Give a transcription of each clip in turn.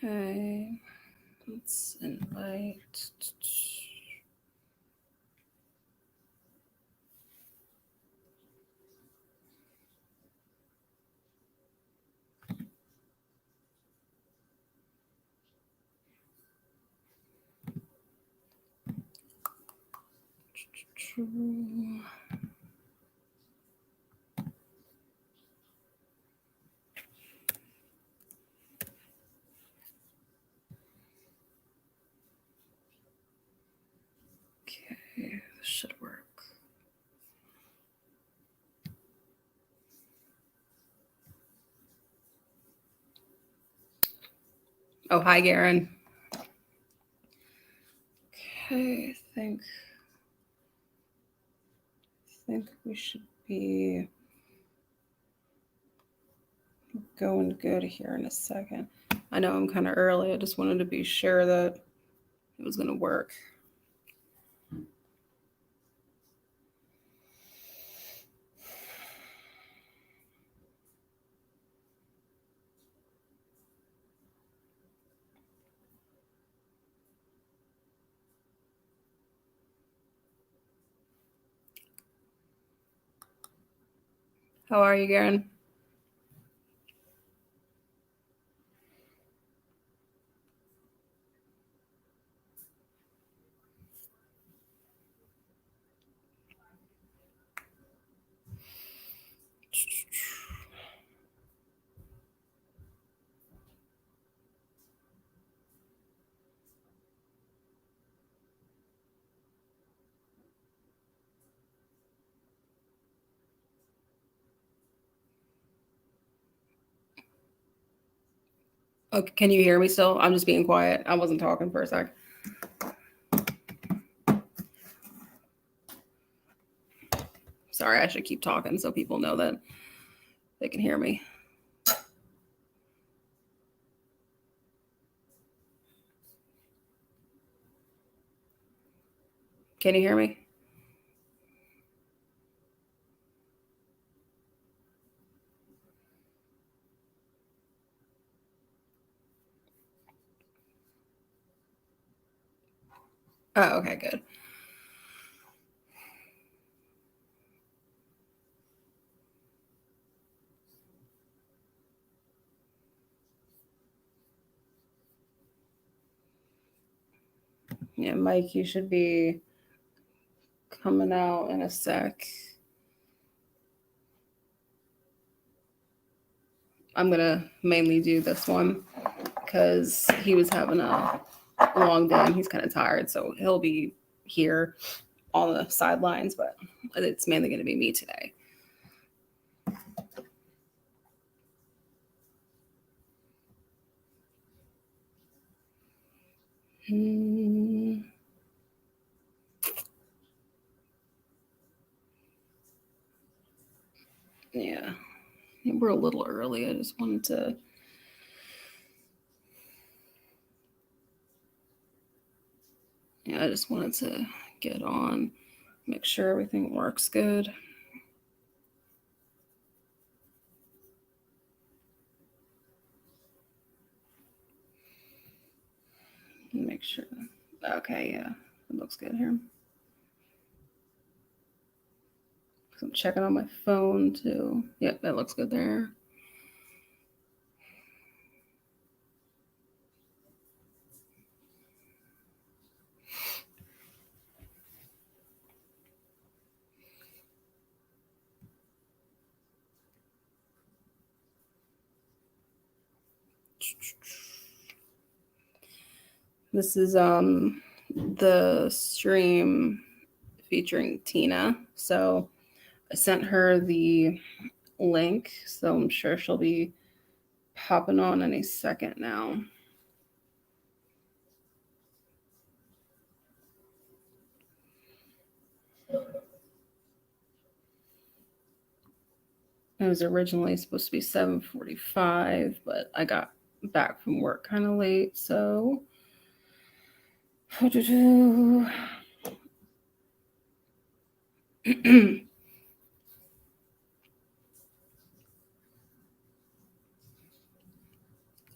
Okay, let's invite. Okay, this should work. Oh, hi, Garen. Okay, I think we should be going good here in a second. I know I'm kind of early. I just wanted to be sure that it was going to work. How are you, Garen? Okay, can you hear me still? I'm just being quiet. I wasn't talking for a sec. Sorry, I should keep talking so people know that they can hear me. Can you hear me? Oh, okay, good. Yeah, Mike, you should be coming out in a sec. I'm gonna mainly do this one because he was having a long day and he's kind of tired, so he'll be here on the sidelines, but it's mainly going to be me today. Hmm. Yeah, we're a little early. I just wanted to. Yeah, I just wanted to get on, make sure everything works good. Make sure. Okay, yeah, it looks good here. I'm checking on my phone too. Yep, that looks good there. This is the stream featuring Tina. So I sent her the link, so I'm sure she'll be popping on any second now. It was originally supposed to be 7:45, but I got back from work kind of late, so and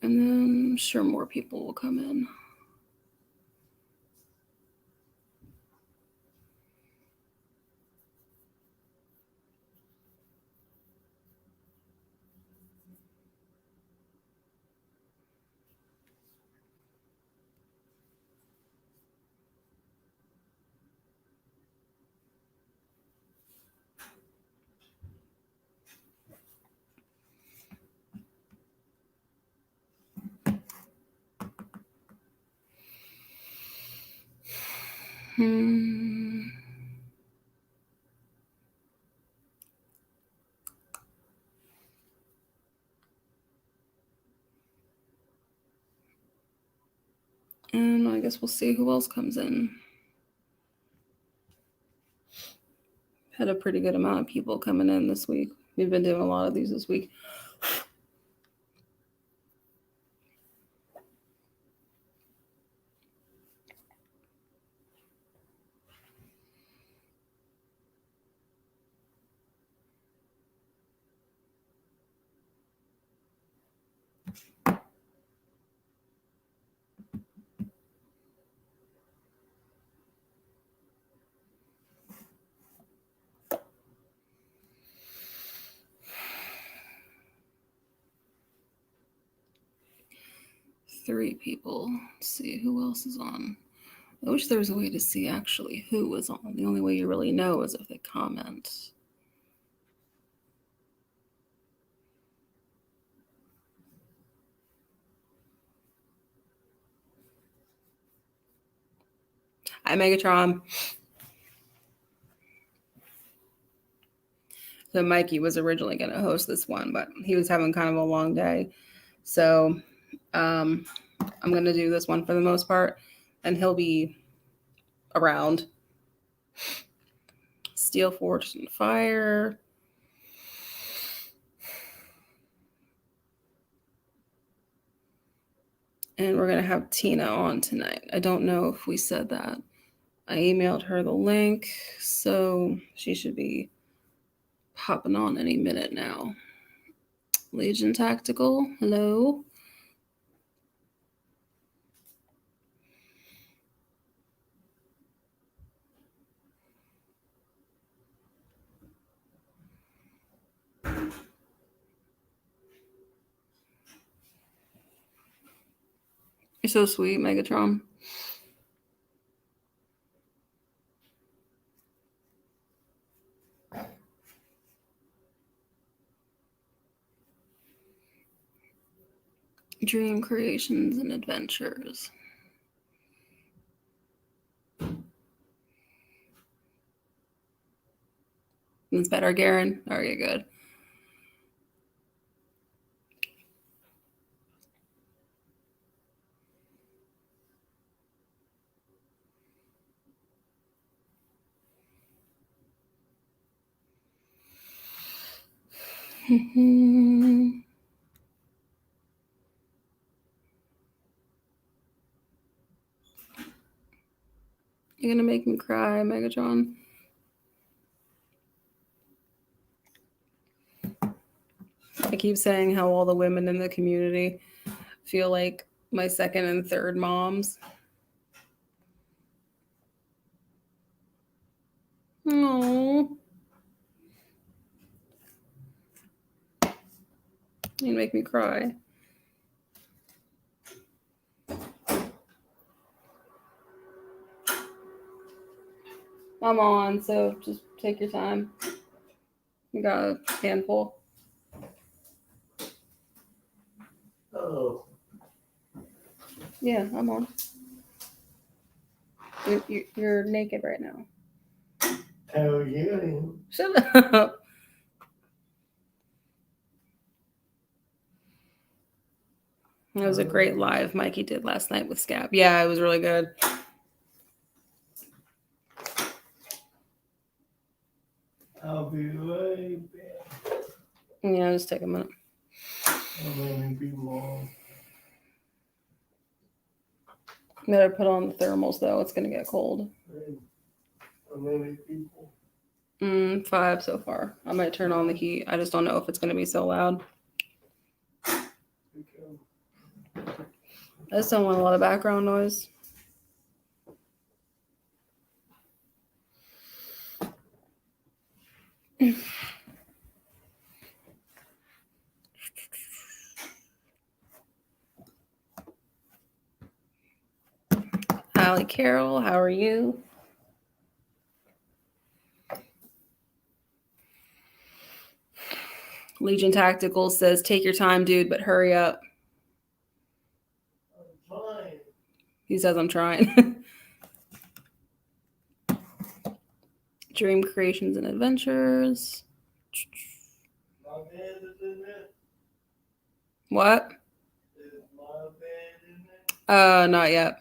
then I'm sure more people will come in. And I guess we'll see who else comes in. Had a pretty good amount of people coming in this week. We've been doing a lot of these this week. Three people. Let's see who else is on. I wish there was a way to see actually who was on. The only way you really know is if they comment. Hi, Megatron. So Mikey was originally going to host this one, but he was having kind of a long day. So I'm going to do this one for the most part, and he'll be around. Steel Forged and Fire. And we're going to have Tina on tonight. I don't know if we said that. I emailed her the link, so she should be popping on any minute now. Legion Tactical, hello. You're so sweet, Megatron. Dream Creations and Adventures. That's better, Garen. Okay, good. You're gonna make me cry, Megatron. I keep saying how all the women in the community feel like my second and third moms. Oh, you make me cry. I'm on, so just take your time. You got a handful. Oh. Yeah, I'm on. You're naked right now. Hell yeah. Shut up. That was a great live Mikey did last night with Scab. Yeah, it was really good. I'll be right back. Yeah, just take a minute. How many people? Better put on the thermals though. It's gonna get cold. How many people? 5 so far. I might turn on the heat. I just don't know if it's gonna be so loud. I just don't want a lot of background noise. Allie Carroll, how are you? Legion Tactical says, take your time, dude, but hurry up. I'm trying. He says, I'm trying. Dream Creations and Adventures. My band is in there. What? Is my band in there? Not yet.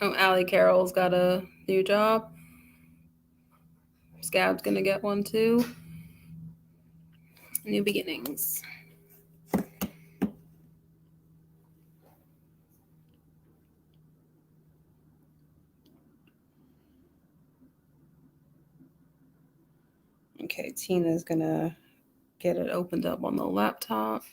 Oh, Allie Carroll's got a new job. Scab's gonna get one too. New beginnings. Okay, Tina's gonna get it opened up on the laptop.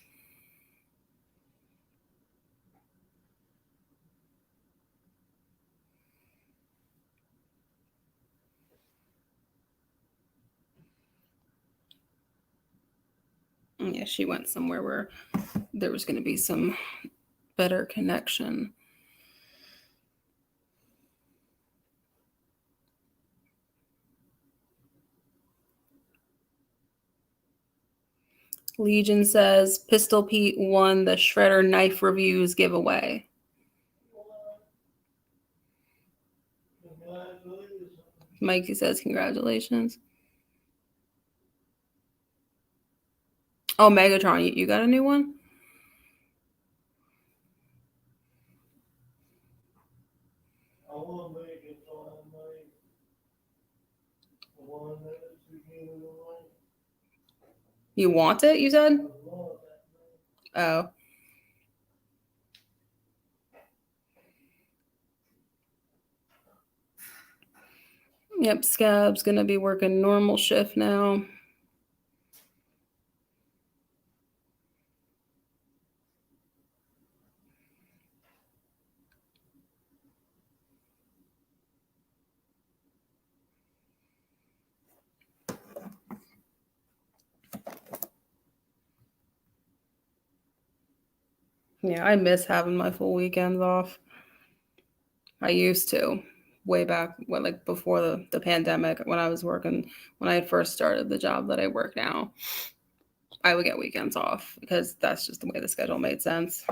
Yeah, she went somewhere where there was going to be some better connection. Legion says Pistol Pete won the Shredder Knife Reviews giveaway. Congratulations. Mikey says congratulations. Oh, Megatron, you got a new one? I want to make it so I might. The one that's beginning of life. You want it, you said? I love that man. Oh. Yep, Scab's going to be working normal shift now. Yeah, I miss having my full weekends off. I used to, way back when, like before the pandemic, when I was working, when I had first started the job that I work now, I would get weekends off because that's just the way the schedule made sense.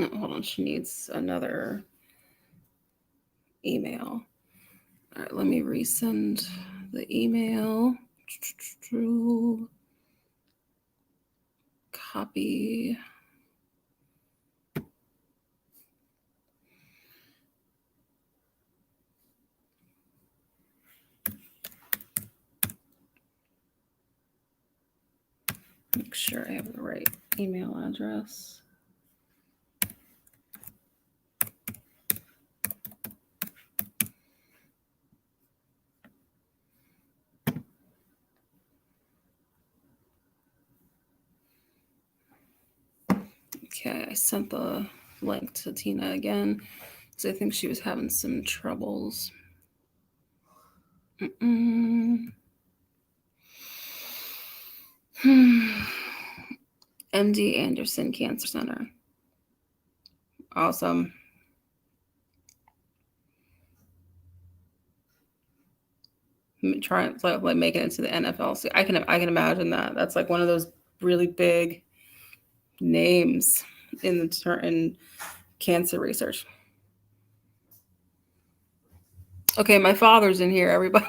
Oh, hold on, she needs another email. All right, let me resend the email. Copy. Make sure I have the right email address. Okay, I sent the link to Tina again because I think she was having some troubles. MD Anderson Cancer Center. Awesome. Trying like making it to the NFL. So I can imagine that. That's like one of those really big names in cancer research. Okay, my father's in here, everybody.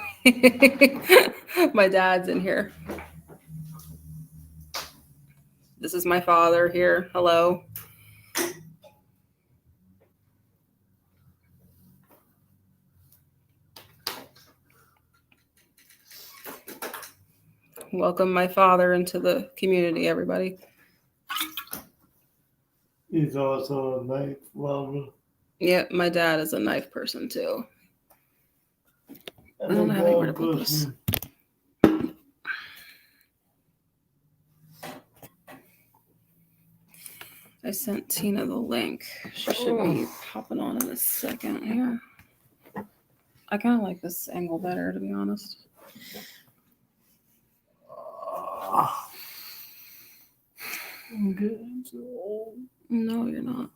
My dad's in here. This is my father here. Hello. Welcome my father into the community, everybody. He's also a knife lover. Yep, my dad is a knife person too. And I don't a have anywhere to dog put this. person. I sent Tina the link. She should be popping on in a second here. I kind of like this angle better, to be honest. I'm getting so old. No, you're not.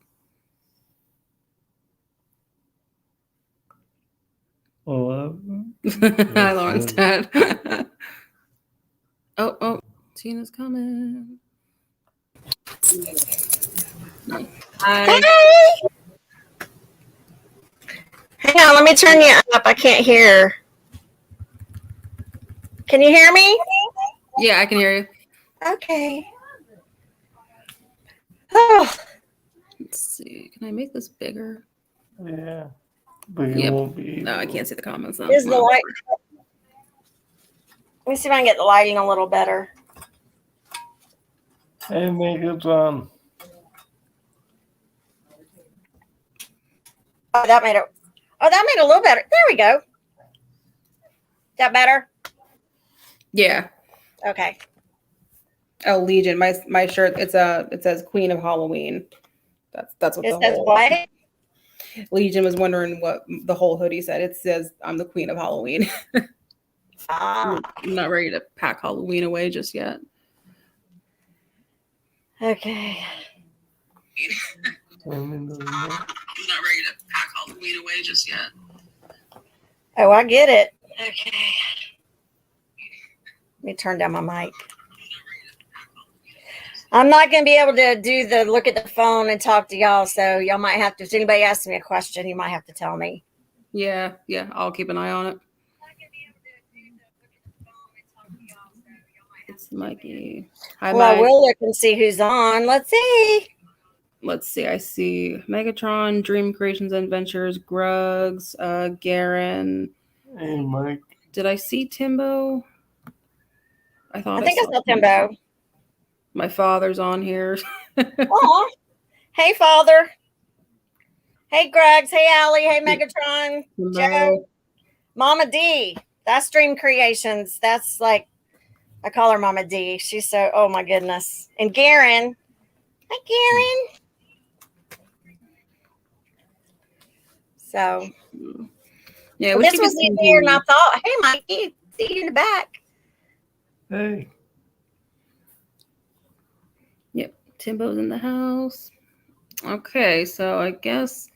Oh, Hi, Lauren's dad. Oh, Tina's coming. Hi. Hey! Hang on, let me turn you up. I can't hear. Can you hear me? Yeah, I can hear you. Okay. Oh, Let's see. Can I make this bigger? yeah. But you Yep. won't be. No, I can't see the comments now. is the light? Let me see if I can get the lighting a little better. Hey, Megatron. Oh, that made it. Oh, that made it a little better. There we go. Is that better? Yeah. Okay. Oh, Legion. My shirt. It says Queen of Halloween. That's what It the says whole what? Legion was wondering what the whole hoodie said. It says I'm the Queen of Halloween. Ah, I'm not ready to pack Halloween away just yet. okay. I'm not ready to pack Halloween away just yet. Oh, I get it. Okay. Let me turn down my mic. I'm not going to be able to do the look at the phone and talk to y'all, so y'all might have to, if anybody asks me a question, you might have to tell me. Yeah, I'll keep an eye on it. It's Mikey. Hi, Well, I Mike. will look and see who's on. Let's see. Let's see. I see Megatron, Dream Creations and Adventures, Grugs, Garen. Hey, Mike. Did I see Timbo? I thought I think I saw Timbo. My father's on here. Aw. Hey, Father. Hey, Grugs. Hey, Allie. Hey, Megatron. Timbo. Joe. Mama D. That's Dream Creations. That's like, I call her Mama D. She's so, oh my goodness. And Garen. Hi, Garen. So, yeah, this was easier than I thought. Hey, Mikey. See you in the back. Hey. Yep, Timbo's in the house. Okay, so I guess,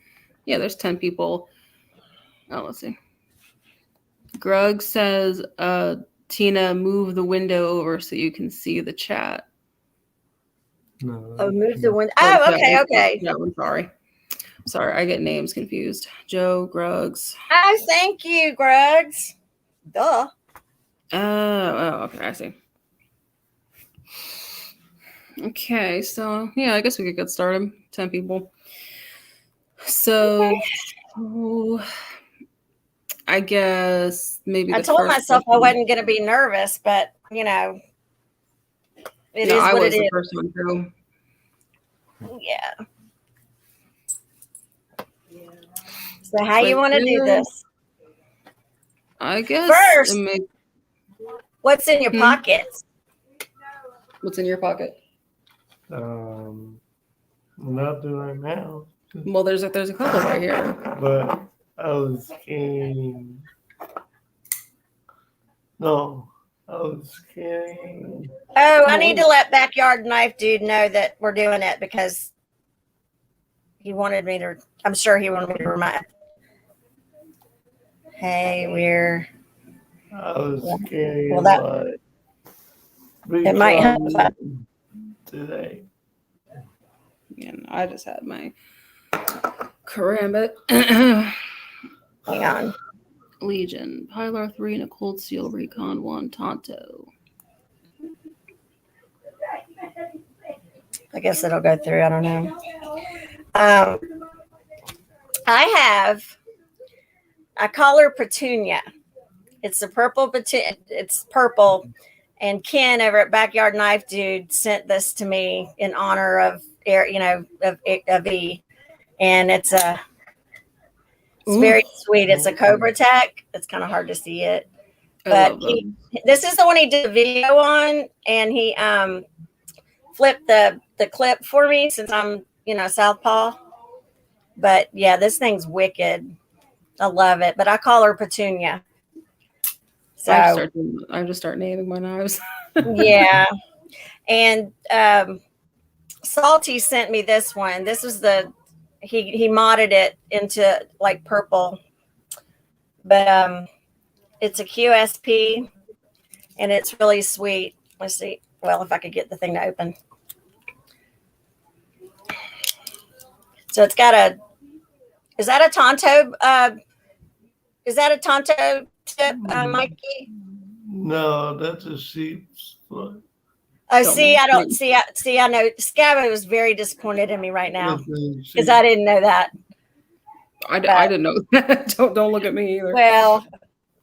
yeah, there's 10 people. Oh, let's see. Grug says, Tina, move the window over so you can see the chat. No. Oh, move the window. Oh, okay. No, I'm sorry. Sorry, I get names confused. Joe, Grugs. Oh, thank you, Grugs. Duh. Oh, okay, I see. Okay, so yeah, I guess we could get started. 10 people. So I guess maybe I told myself I wasn't going to be nervous, but you know, it is what it is. The first one too. Yeah. So how you want to do this? I guess first. What's in your pockets? What's in your pocket? Nothing right now. Well, there's a couple right here. But I was scanning. No, I was scanning. Oh, I need to let Backyard Knife Dude know that we're doing it because he wanted me to. I'm sure he wanted me to remind. Hey, we're. I was scanning. Well, that it might help today. And I just had my Karambit. Hang on. Legion, Pilar 3, and a Cold Steel Recon 1, Tonto. I guess it'll go through. I don't know. I call her Petunia. It's the purple petunia. It's purple, And Ken over at Backyard Knife Dude sent this to me in honor of of E. And it's Ooh, very sweet. It's a Cobra Tech. It's kind of hard to see it. I But love them. this is the one he did a video on, and he flipped the clip for me since I'm, southpaw. But yeah, this thing's wicked. I love it. But I call her Petunia. So I just start naming my knives. yeah. And Salty sent me this one. This was he modded it into like purple. But it's a QSP and it's really sweet. Let's see. Well, if I could get the thing to open. So it's got is that a Tonto? Is that a Tonto tip, Mikey? No, that's a sheep's foot. Oh, see, I don't see. I know Scabbo was very disappointed in me right now because I didn't know that. I didn't know that. Don't look at me either. Well,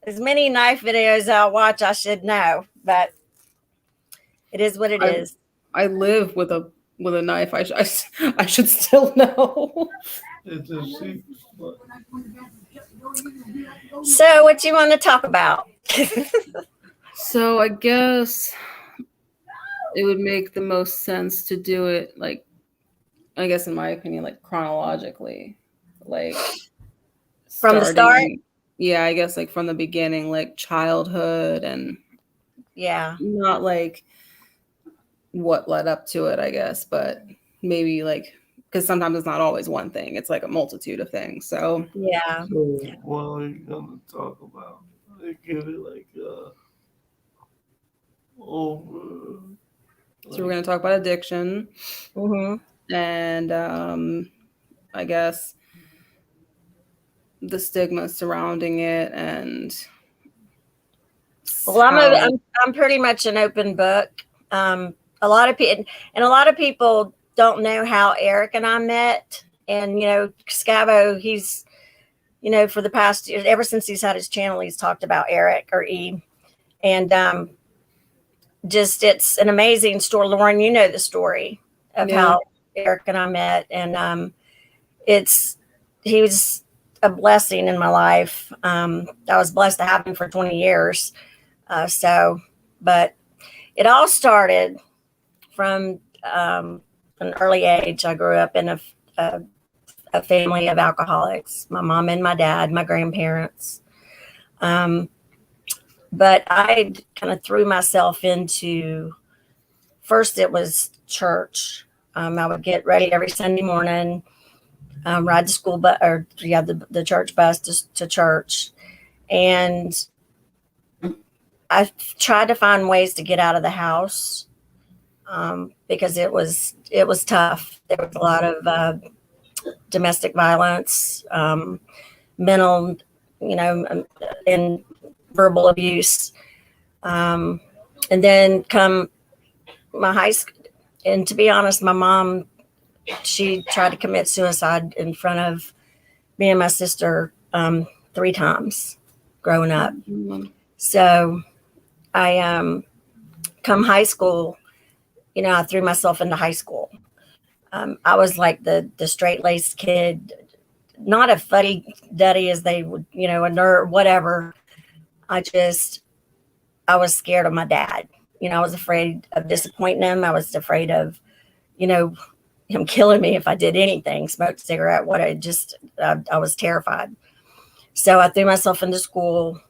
as many knife videos I'll watch, I should know, but it is what it is. I live with a knife. I should still know. It's a sheep's foot. So, what you want to talk about? So, I guess it would make the most sense to do it, like, I guess in my opinion, like chronologically, like From the start. Yeah, I guess like from the beginning, like childhood, and yeah, not like what led up to it, I guess, but maybe like, because sometimes it's not always one thing, it's like a multitude of things. So yeah. So what are you gonna talk about? I give it like over. So we're going to talk about addiction, and I guess the stigma surrounding it, and well, I'm pretty much an open book. A lot of people don't know how Eric and I met, and Scavo, he's for the past year, ever since he's had his channel, he's talked about Eric or E, and just it's an amazing story. Lauren, you know the story of how Eric and I met, and he was a blessing in my life. I was blessed to have him for 20 years. But it all started from an early age. I grew up in a family of alcoholics, my mom and my dad, my grandparents. But I kind of threw myself into, first it was church. I would get ready every Sunday morning, ride the school bus, or the church bus to church. And I tried to find ways to get out of the house because it was tough. There was a lot of domestic violence, mental, and verbal abuse. And then come my high school. And to be honest, my mom, she tried to commit suicide in front of me and my sister 3 times growing up. So I come high school, I threw myself into high school. I was like the straight-laced kid, not a fuddy-duddy as they would, a nerd, whatever. I was scared of my dad. I was afraid of disappointing him. I was afraid of, him killing me if I did anything, smoked a cigarette, I was terrified. So I threw myself into school.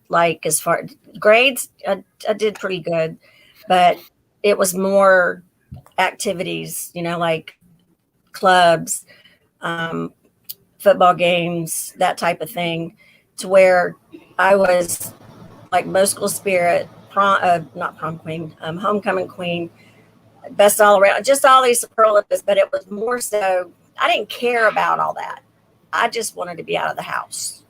Like as far grades, I did pretty good, but it was more activities, like clubs, football games, that type of thing, to where I was like most school spirit, not prom queen, homecoming queen, best all around, just all these superlatives. But it was more so, I didn't care about all that. I just wanted to be out of the house,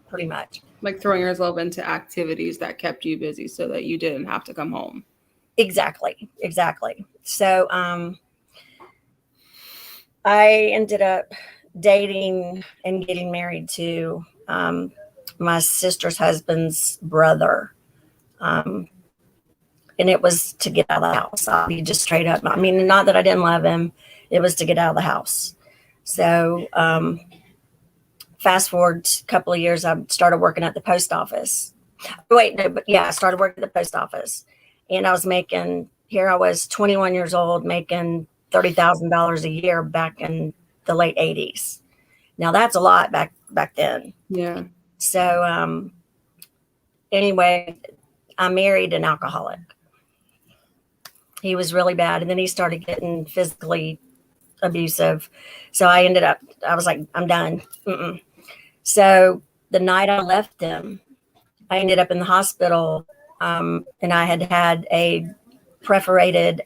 pretty much. Like throwing yourself into activities that kept you busy so that you didn't have to come home. Exactly. So I ended up dating and getting married to my sister's husband's brother. And it was to get out of the house. I'll be just straight up. I mean, not that I didn't love him. It was to get out of the house. So fast forward a couple of years, I started working at the post office. Wait, no, but yeah, I started working at the post office. And I was here I was 21 years old, making $30,000 a year back in the late 80s. Now that's a lot back then. Yeah. So anyway, I married an alcoholic. He was really bad. And then he started getting physically abusive. So I was like, I'm done. Mm-mm. So the night I left him, I ended up in the hospital. And I had a perforated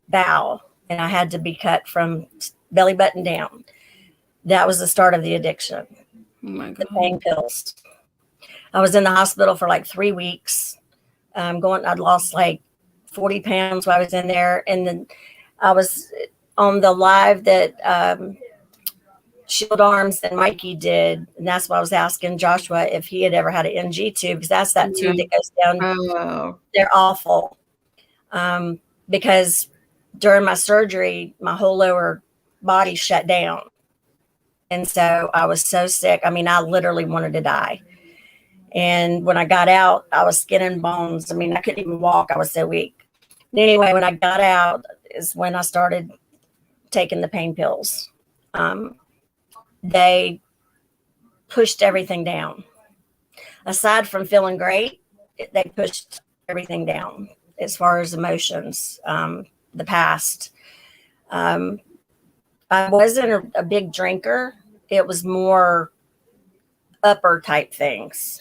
bowel, and I had to be cut from belly button down. That was the start of the addiction. Oh my God. The pain pills. I was in the hospital for like 3 weeks. I'd lost like 40 pounds while I was in there. And then I was on the live that Shield Arms and Mikey did. And that's why I was asking Joshua if he had ever had an NG tube, because that's that tube that goes down. Oh. They're awful. Because during my surgery, my whole lower body shut down. And so I was so sick. I mean, I literally wanted to die. And when I got out, I was skin and bones. I mean, I couldn't even walk. I was so weak. Anyway, when I got out is when I started taking the pain pills. They pushed everything down. Aside from feeling great, they pushed everything down as far as emotions, the past. I wasn't a big drinker. It was more upper type things.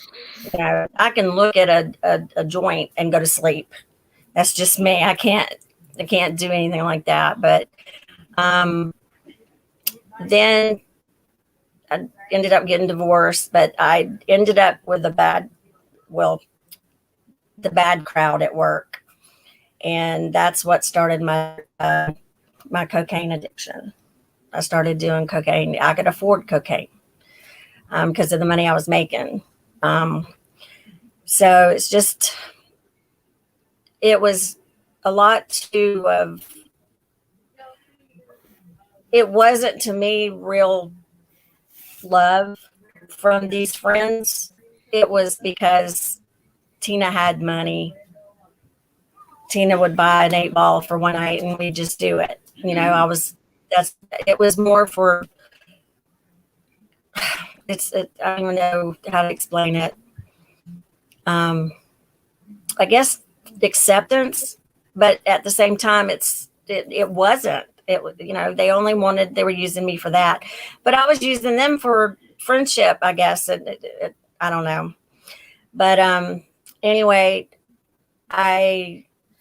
You know, I can look at a joint and go to sleep. That's just me. I can't do anything like that. But then I ended up getting divorced, but I ended up with the bad crowd at work. And that's what started my cocaine addiction. I started doing cocaine. I could afford cocaine because of the money I was making. So it was a lot it wasn't to me real love from these friends. It was because Tina had money. Tina would buy an 8-ball for one night and we'd just do it. You know, it was more for, I don't even know how to explain it. I guess acceptance, but at the same time, it wasn't. They were using me for that, but I was using them for friendship, I guess. I don't know. But anyway,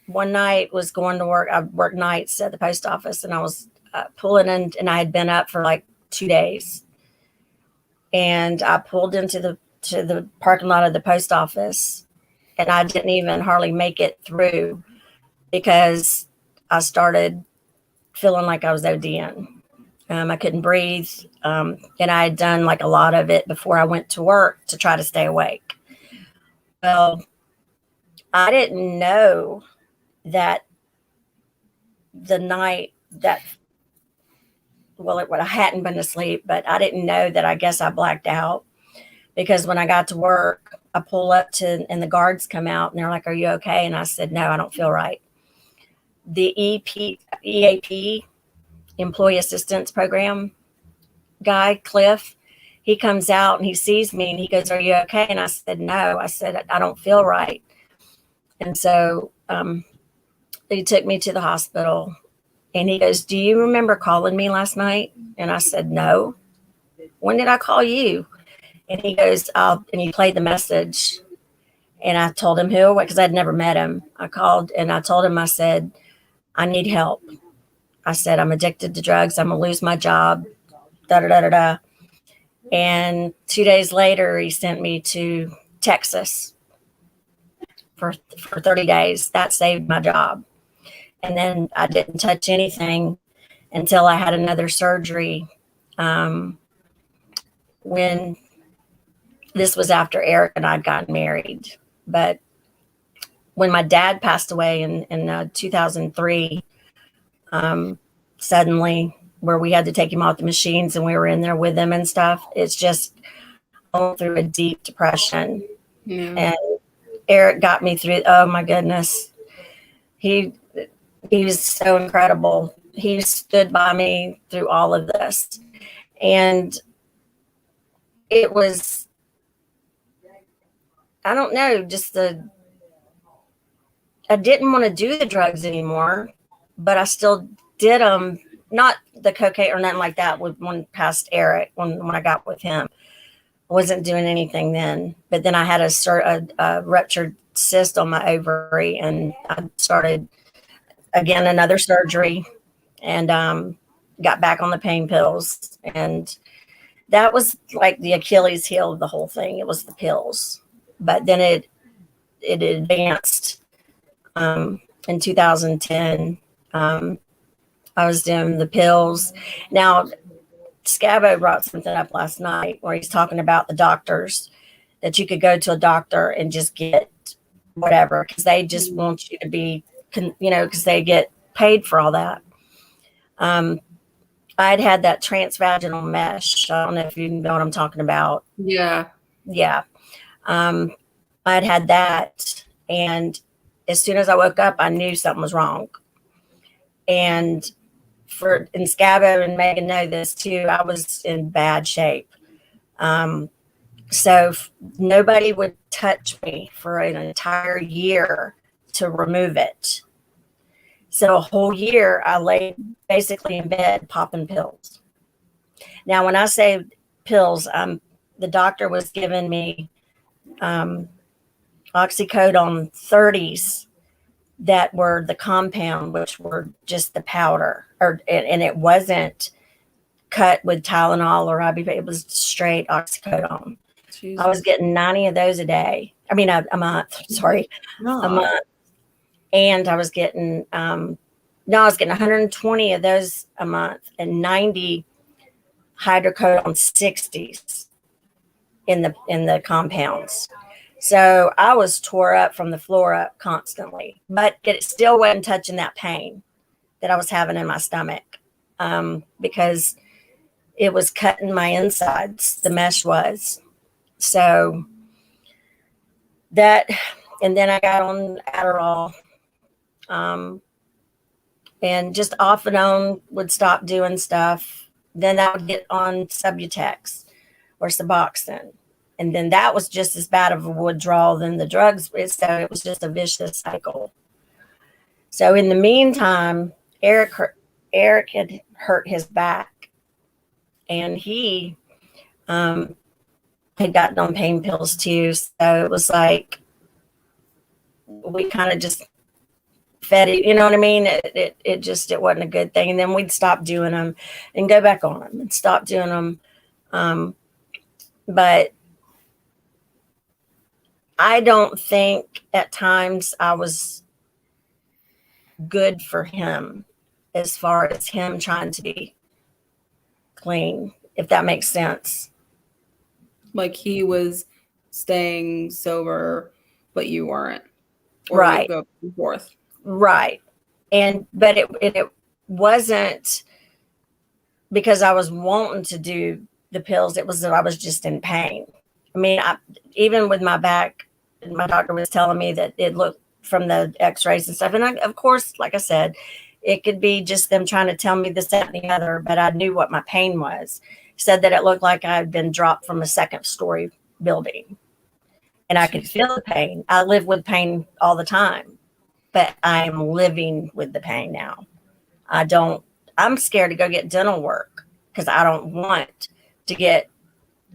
one night was going to work. I worked nights at the post office, and I was pulling in, and I had been up for like 2 days. And I pulled into the parking lot of the post office, and I didn't even hardly make it through because I started feeling like I was ODing. I couldn't breathe. And I had done like a lot of it before I went to work to try to stay awake. Well, I didn't know that the night that, I hadn't been asleep, but I didn't know that I guess I blacked out because when I got to work, I pull up and the guards come out and they're like, "Are you okay?" And I said, "No, I don't feel right." The EAP, Employee Assistance Program guy, Cliff, he comes out and he sees me and he goes, "Are you okay?" And I said, "No." I said, "I don't feel right." And so he took me to the hospital and he goes, "Do you remember calling me last night?" And I said, "No." "When did I call you?" And he goes, and he played the message. And I told him who, because I'd never met him. I called and I told him, I said, "I need help." I said, "I'm addicted to drugs. I'm going to lose my job. Da, da, da, da, da." And 2 days later, he sent me to Texas for 30 days. That saved my job. And then I didn't touch anything until I had another surgery. When this was after Eric and I'd gotten married. But when my dad passed away in 2003, suddenly where we had to take him off the machines and we were in there with him and stuff, it's just going through a deep depression. Yeah. And Eric got me through. Oh my goodness. He was so incredible. He stood by me through all of this. And it was, I don't know, just I didn't want to do the drugs anymore, but I still did them. Not the cocaine or nothing like that with one past Eric when I got with him. I wasn't doing anything then. But then I had a ruptured cyst on my ovary, and I started again another surgery, and got back on the pain pills. And that was like the Achilles heel of the whole thing. It was the pills. But then it advanced in 2010. I was doing the pills. Now, Scavo brought something up last night where he's talking about the doctors, that you could go to a doctor and just get whatever because they just want you to be, because they get paid for all that. I'd had that transvaginal mesh. I don't know if you know what I'm talking about. Yeah. Yeah. I'd had that. And as soon as I woke up, I knew something was wrong. And Scavo and Megan know this too, I was in bad shape. So nobody would touch me for an entire year to remove it. So a whole year I lay basically in bed popping pills. Now, when I say pills, the doctor was giving me oxycodone 30s that were the compound, which were just the powder, and it wasn't cut with Tylenol or ibuprofen. It was straight oxycodone. Jesus. I was getting 90 of those a month. Sorry, a month. And I was getting, I was getting 120 of those a month and 90 hydrocodone 60s in the compounds. So I was tore up from the floor up constantly, but it still wasn't touching that pain that I was having in my stomach, because it was cutting my insides. The mesh was. So that, and then I got on Adderall, and just off and on would stop doing stuff. Then I would get on Subutex or Suboxone. And then that was just as bad of a withdrawal than the drugs. So it was just a vicious cycle. So in the meantime, Eric had hurt his back, and he had gotten on pain pills too. So it was like we kind of just fed it, you know what I mean? It wasn't a good thing. And then we'd stop doing them and go back on them and stop doing them. But I don't think at times I was good for him as far as him trying to be clean, if that makes sense. Like he was staying sober, but you weren't. Or Right. Go back and forth. Right. But it wasn't because I was wanting to do the pills. It was that I was just in pain. I mean, even with my back, my doctor was telling me that it looked from the x-rays and stuff. And of course, like I said, it could be just them trying to tell me this, that, and the other, but I knew what my pain was. He said that it looked like I had been dropped from a second story building, and I could feel the pain. I live with pain all the time, but I'm living with the pain now. I'm scared to go get dental work because I don't want to get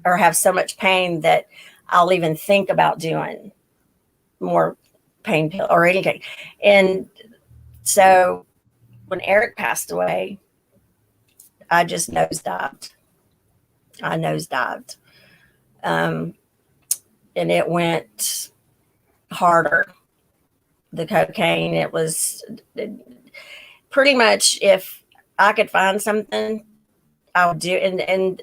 or have so much pain that I'll even think about doing more pain pill or anything. And so when Eric passed away, I just nosedived. And it went harder. The cocaine, it was pretty much, if I could find something, I would do. And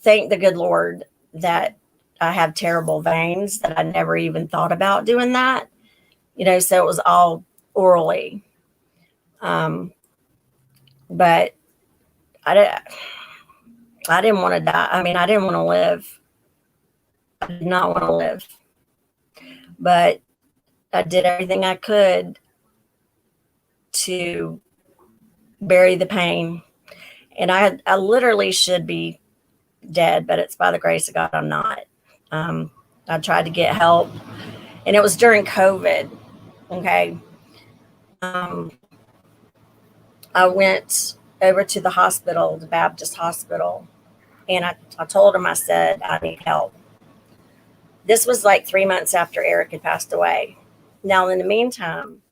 thank the good Lord that I have terrible veins that I never even thought about doing that, so it was all orally. But I didn't want to die. I mean, I didn't want to live. I did not want to live, but I did everything I could to bury the pain. And I literally should be dead, but it's by the grace of God I'm not. I tried to get help, and it was during COVID. Okay. I went over to the hospital, the Baptist hospital, and I told him, I said, I need help. This was like 3 months after Eric had passed away. Now, in the meantime,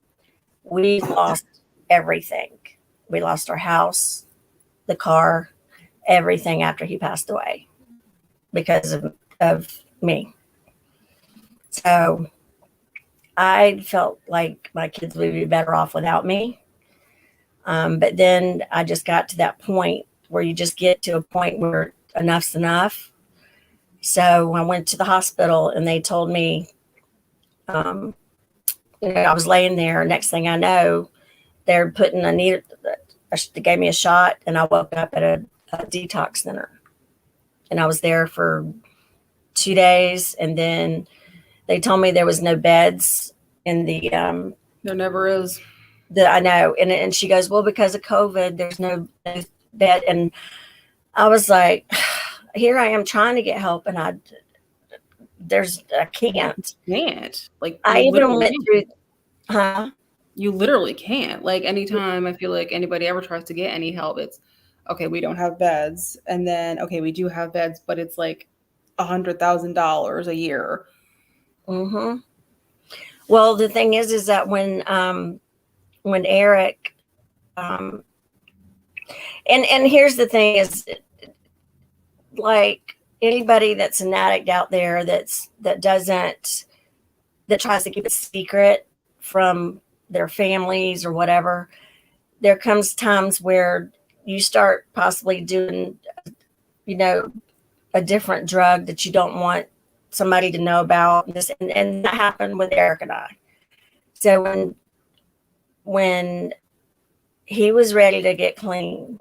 we lost everything. We lost our house, the car, everything after he passed away because of me. So I felt like my kids would be better off without me. But then I just got to that point where you just get to a point where enough's enough. So I went to the hospital and they told me, I was laying there. Next thing I know, they're putting a needle. They gave me a shot, and I woke up at a detox center. And I was there for 2 days, and then they told me there was no beds in the. There never is. I know, and she goes, well, because of COVID, there's no bed, and I was like, here I am trying to get help, and I can't. You can't. Like, I even went through. Huh? You literally can't. Like, anytime I feel like anybody ever tries to get any help, it's okay, we don't have beds, and then okay, we do have beds, but it's like $100,000 a year. Mm-hmm. Well, the thing is that when Eric, and here's the thing is, like anybody that's an addict out there that tries to keep it secret from their families or whatever, there comes times where you start possibly doing, a different drug that you don't want somebody to know about. And that happened with Eric and I. So when he was ready to get clean,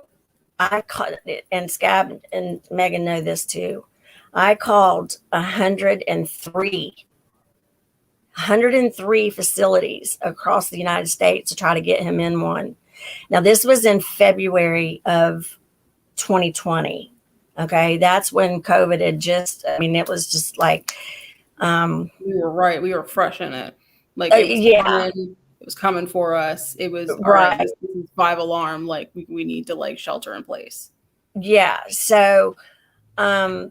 I called it, and Scab and Megan know this too. I called 103 facilities across the United States to try to get him in one. Now, this was in February of 2020. Okay. That's when COVID had it was just like, we were right. We were fresh in it. Like, it was coming for us. It was right. This is 5 alarm. Like, we need to like shelter in place. Yeah. So, I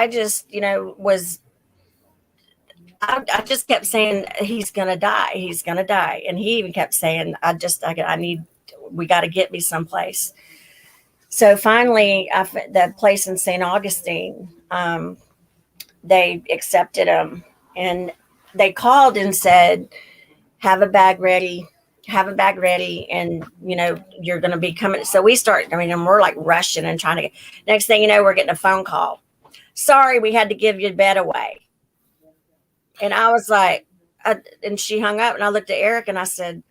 just, I just kept saying, he's going to die. He's going to die. And he even kept saying, we got to get me someplace. So finally, the place in St. Augustine, they accepted him, and they called and said, have a bag ready. And, you're going to be coming. So we start, and we're like rushing and trying to next thing you know, we're getting a phone call. Sorry, we had to give your bed away. And I was like, and she hung up, and I looked at Eric and I said,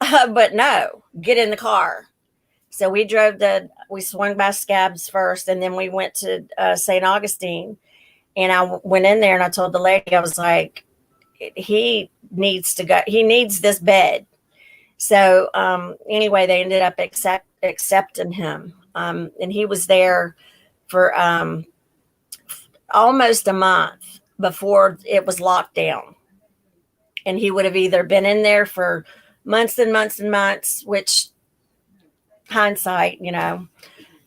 but no, get in the car. So we swung by Scabs first, and then we went to St. Augustine, and I went in there and I told the lady, I was like, he needs to go. He needs this bed. So anyway, they ended up accepting him. And he was there for almost a month before it was locked down. And he would have either been in there for months and months and months, which hindsight,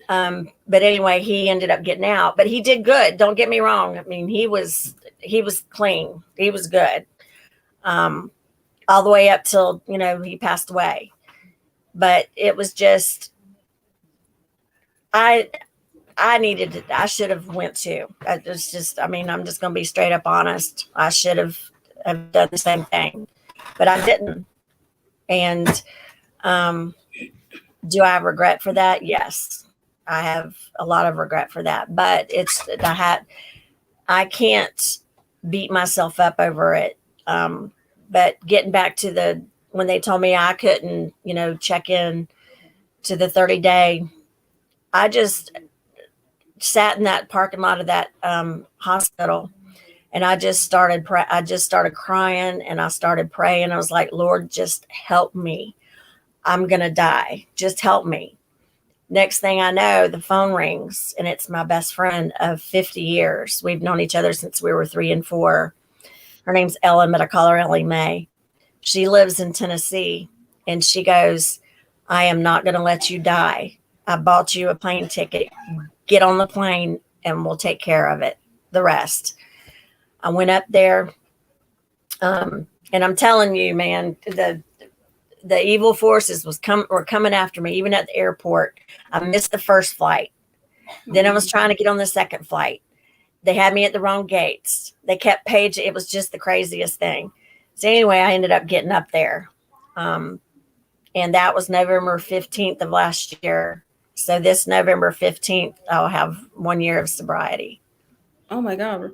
but anyway, he ended up getting out, but he did good. Don't get me wrong. He was clean. He was good. All the way up till, he passed away. But it was just, I should have went to. I'm just going to be straight up honest. I should have done the same thing, but I didn't. And, do I have regret for that? Yes, I have a lot of regret for that. But I can't beat myself up over it. But getting back to when they told me I couldn't, check in to the 30-day, I just sat in that parking lot of that hospital, and I just started crying, and I started praying. I was like, Lord, just help me. I'm going to die. Just help me. Next thing I know, the phone rings, and it's my best friend of 50 years. We've known each other since we were 3 and 4. Her name's Ellen, but I call her Ellie Mae. She lives in Tennessee, and she goes, I am not going to let you die. I bought you a plane ticket. Get on the plane, and we'll take care of it. The rest. I went up there, and I'm telling you, man, the evil forces were coming after me, even at the airport. I missed the first flight. Then I was trying to get on the second flight. They had me at the wrong gates. They kept paging. It was just the craziest thing. So anyway, I ended up getting up there. And that was November 15th of last year. So this November 15th, I'll have 1 year of sobriety. Oh my God.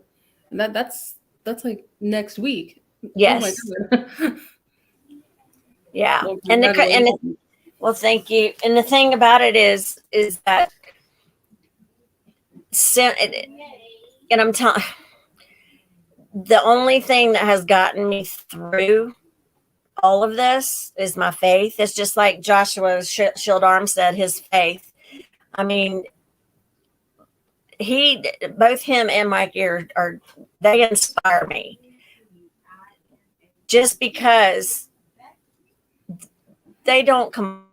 That's like next week. Yes. Oh my God. Yeah. Well, Well, thank you. And the thing about it is that and I'm telling, the only thing that has gotten me through all of this is my faith. It's just like Joshua's shield arm said, his faith. I mean, both him and Mike they inspire me. Just because they don't complain.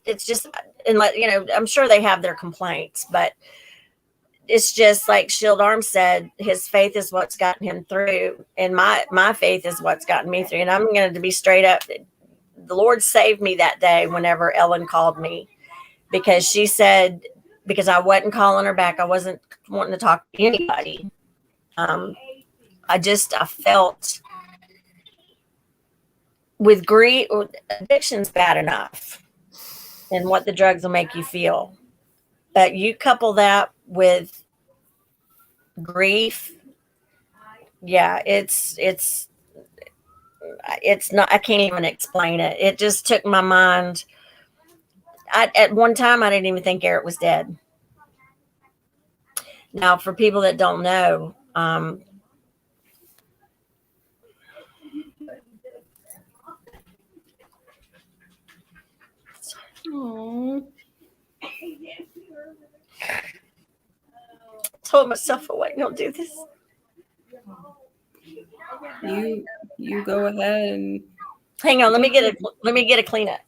It's just, and I'm sure they have their complaints, but it's just like Shield Arm said, his faith is what's gotten him through. And my faith is what's gotten me through. And I'm going to be straight up. The Lord saved me that day whenever Ellen called me, because she said, because I wasn't calling her back. I wasn't wanting to talk to anybody. I felt with grief, addiction's bad enough and what the drugs will make you feel. But you couple that with grief, yeah, it's not, I can't even explain it. It just took my mind. At one time, I didn't even think Eric was dead. Now, for people that don't know, Aww. told myself I wasn't gonna do this. You go ahead and Hang on, let me get a Kleenex.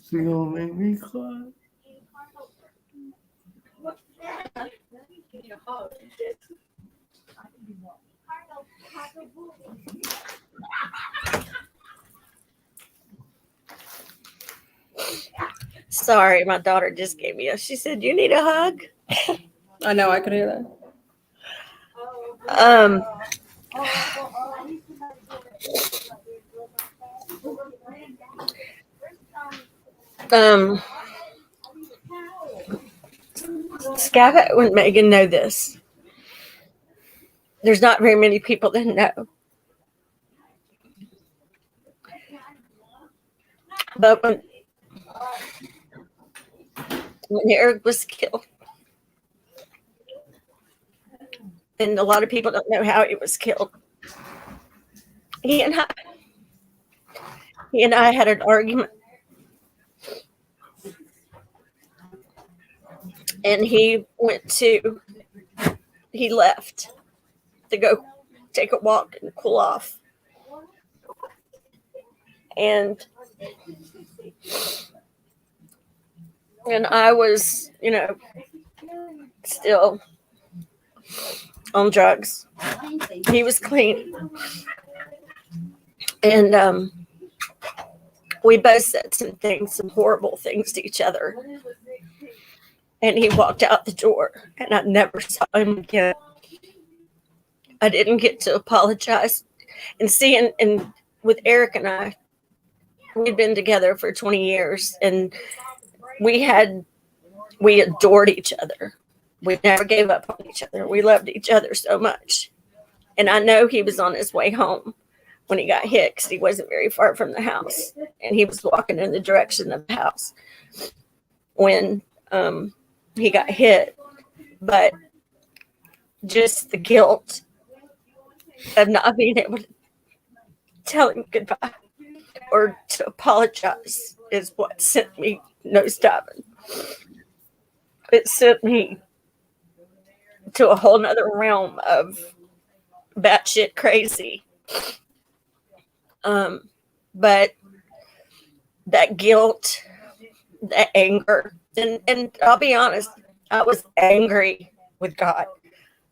So you gonna make me cry? Sorry, my daughter just gave me she said, you need a hug? I know I could hear that. Scott and Megan know this. There's not very many people that know. But when Eric was killed, and a lot of people don't know how he was killed, he and I had an argument. And he left to go take a walk and cool off. And I was, still on drugs. He was clean. And we both said some horrible things to each other. And he walked out the door, and I never saw him again. I didn't get to apologize. And seeing, and with Eric and I, we'd been together for 20 years, and we had We adored each other. We never gave up on each other. We loved each other so much. And I know he was on his way home when he got hit because he wasn't very far from the house. And he was walking in the direction of the house when he got hit. But just the guilt of not being able to tell him goodbye or to apologize is what sent me nosediving. It sent me to a whole nother realm of batshit crazy. But that guilt, that anger, and I'll be honest, I was angry with God.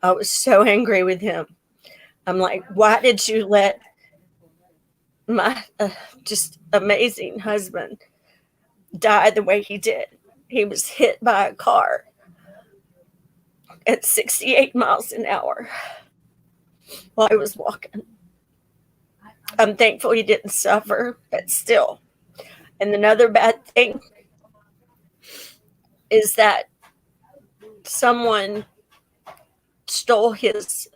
I was so angry with him. I'm like, why did you let my just amazing husband die the way he did? He was hit by a car at 68 miles an hour while I was walking. I'm thankful he didn't suffer, but still. And another bad thing is that someone stole his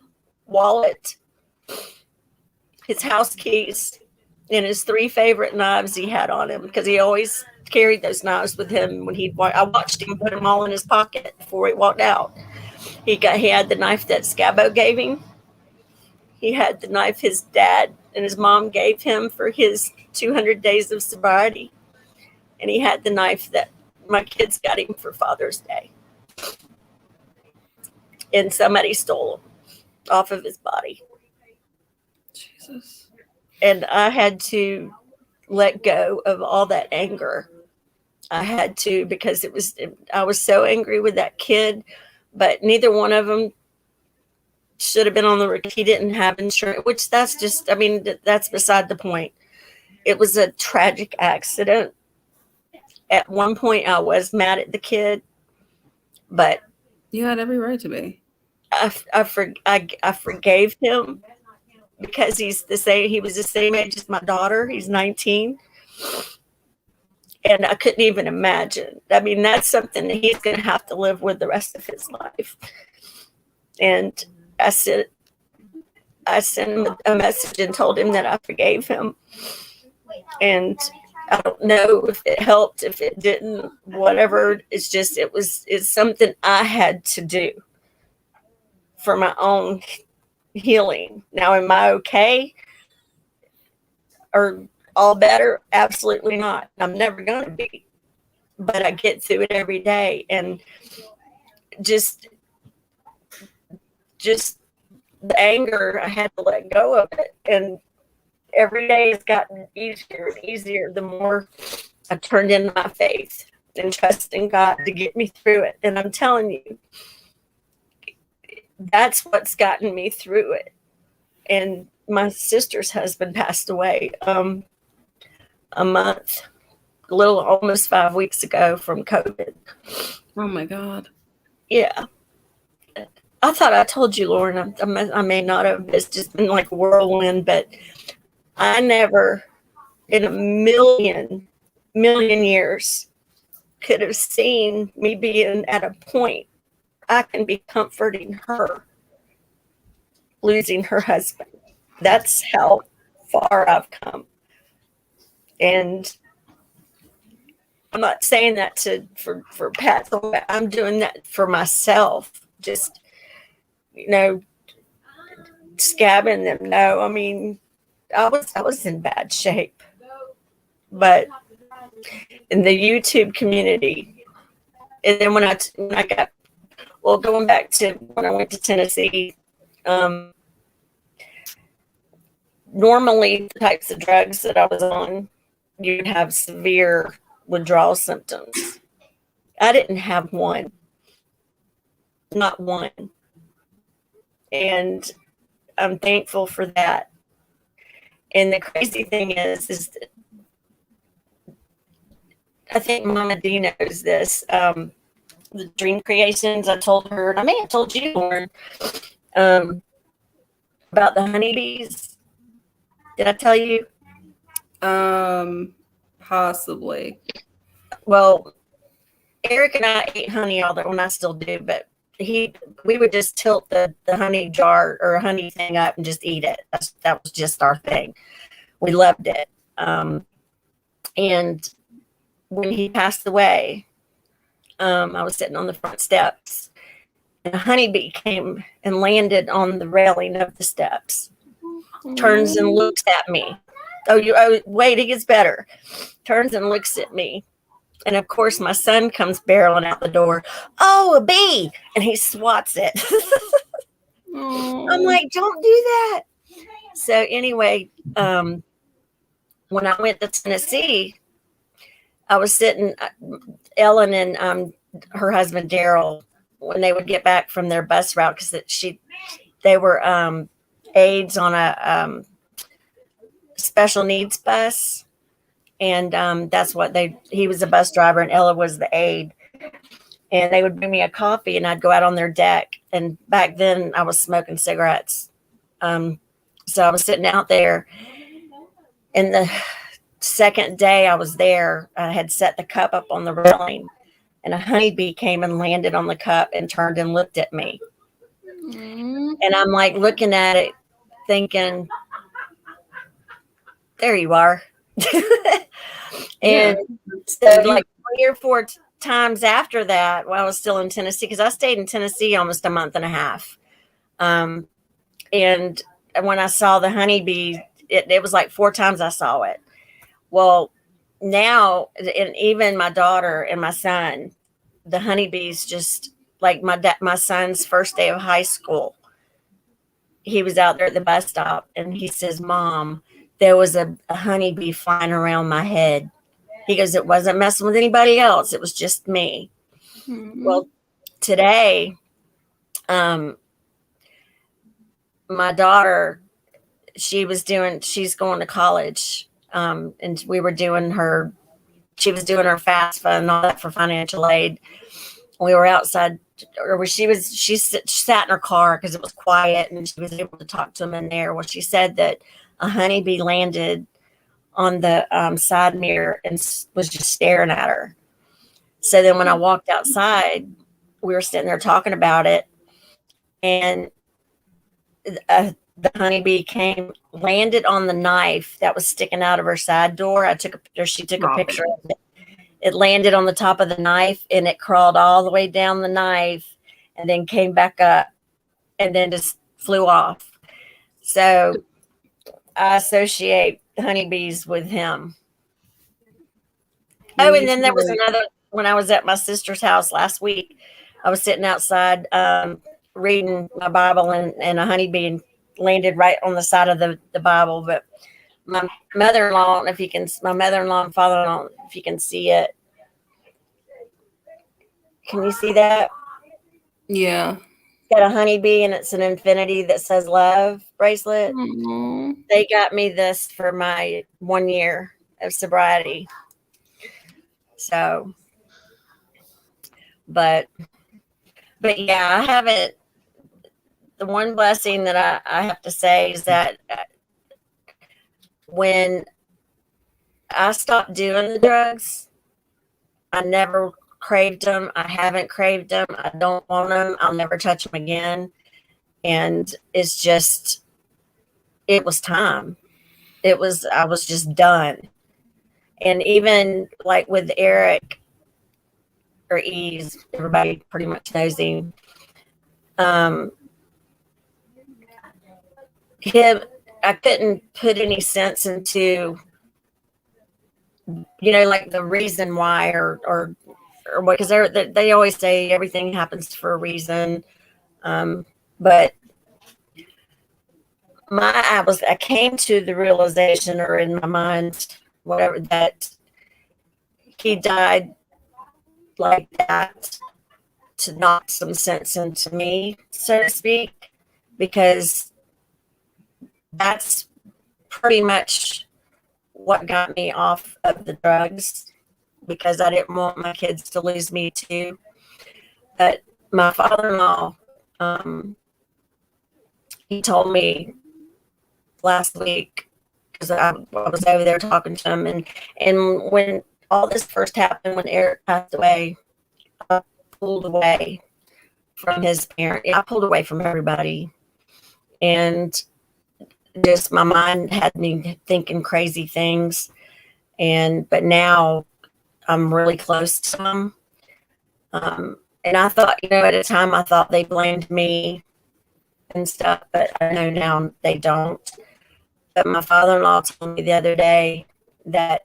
wallet, his house keys, and his 3 favorite knives he had on him, because he always carried those knives with him when I watched him put them all in his pocket before he walked out. He had the knife that Scabo gave him. He had the knife his dad and his mom gave him for his 200 days of sobriety. And he had the knife that my kids got him for Father's Day. And somebody stole them off of his body. Jesus. And I had to let go of all that anger. I had to, because I was so angry with that kid, but neither one of them should have been on the road. He didn't have insurance, which that's beside the point. It was a tragic accident. At one point I was mad at the kid, but You had every right to be. I forgave him because he was the same age as my daughter. He's 19. And I couldn't even imagine. I mean, that's something that he's going to have to live with the rest of his life. And I sent him a message and told him that I forgave him. And I don't know if it helped, if it didn't, whatever. It's something I had to do for my own healing. Now, am I okay? Or all better? Absolutely not. I'm never going to be. But I get through it every day. And just the anger, I had to let go of it. And every day has gotten easier and easier the more I turned in my faith and trust in God to get me through it. And I'm telling you, that's what's gotten me through it. And my sister's husband passed away almost 5 weeks ago from COVID. Oh my God. Yeah. I thought I told you, Lauren. I may not have. It's just been like a whirlwind, but I never in a million years could have seen me being at a point I can be comforting her losing her husband. That's how far I've come. And I'm not saying that for Pat. I'm doing that for myself. Just, scabbing them. No, I mean, I was in bad shape. But in the YouTube community, and then when I got, going back to when I went to Tennessee, normally the types of drugs that I was on, you'd have severe withdrawal symptoms. I didn't have one. Not one. And I'm thankful for that. And the crazy thing is that I think Mama D knows this. The Dream Creations, I told her, and I may have told you, Lauren, about the honeybees. Did I tell you? Possibly. Well, Eric and I ate honey all the, well, I still do, but we would just tilt the honey jar or honey thing up and just eat it. That was just our thing. We loved it. And when he passed away, I was sitting on the front steps, and a honeybee came and landed on the railing of the steps. Turns and looks at me. Oh, wait, it gets better. Turns and looks at me. And of course, my son comes barreling out the door. Oh, a bee! And he swats it. I'm like, don't do that. So anyway, when I went to Tennessee, I was sitting, Ellen and her husband Daryl, when they would get back from their bus route, because they were aides on a special needs bus. And that's what he was a bus driver and Ella was the aide. And they would bring me a coffee and I'd go out on their deck. And back then I was smoking cigarettes. So I was sitting out there. And the second day I was there, I had set the cup up on the railing. And a honeybee came and landed on the cup and turned and looked at me. And I'm like looking at it thinking, there you are. And so like 3 or 4 times after that, while I was still in Tennessee, because I stayed in Tennessee almost a month and a half. And when I saw the honeybee, it was like 4 times I saw it. Well, now, and even my daughter and my son, the honeybees just like my son's first day of high school. He was out there at the bus stop and he says, Mom, there was a honeybee flying around my head. He goes, it wasn't messing with anybody else. It was just me. Mm-hmm. Well, today, my daughter, she's going to college. And we were doing she was doing her FAFSA and all that for financial aid. We were outside, or she sat in her car because it was quiet and she was able to talk to them in there. Well, she said that a honeybee landed on the side mirror and was just staring at her. So then when I walked outside, we were sitting there talking about it. And the honeybee landed on the knife that was sticking out of her side door. She took a picture of it. It landed on the top of the knife and it crawled all the way down the knife and then came back up and then just flew off. So I associate honeybees with him. Oh, and then there was another, when I was at my sister's house last week, I was sitting outside reading my Bible and a honeybee landed right on the side of the Bible. But my mother-in-law, my mother-in-law and father-in-law, if you can see it. Can you see that? Yeah. It's got a honeybee and it's an infinity that says love bracelet. Mm-hmm. They got me this for my 1 year of sobriety. So, but yeah, I haven't. The one blessing that I have to say is that when I stopped doing the drugs, I never craved them. I haven't craved them. I don't want them. I'll never touch them again. And it's just, it was time. I was just done. And even like with Eric or Ease, everybody pretty much knows him. I couldn't put any sense into, like the reason why or what, because they always say everything happens for a reason. But I came to the realization, or in my mind, whatever, that he died like that to knock some sense into me, so to speak, because that's pretty much what got me off of the drugs, because I didn't want my kids to lose me too. But my father-in-law, he told me last week, because I was over there talking to him, and when all this first happened, when Eric passed away, pulled away from his parent. I pulled away from everybody, and just my mind had me thinking crazy things. But now I'm really close to them. And I thought, at a time I thought they blamed me and stuff, but I know now they don't. But my father-in-law told me the other day that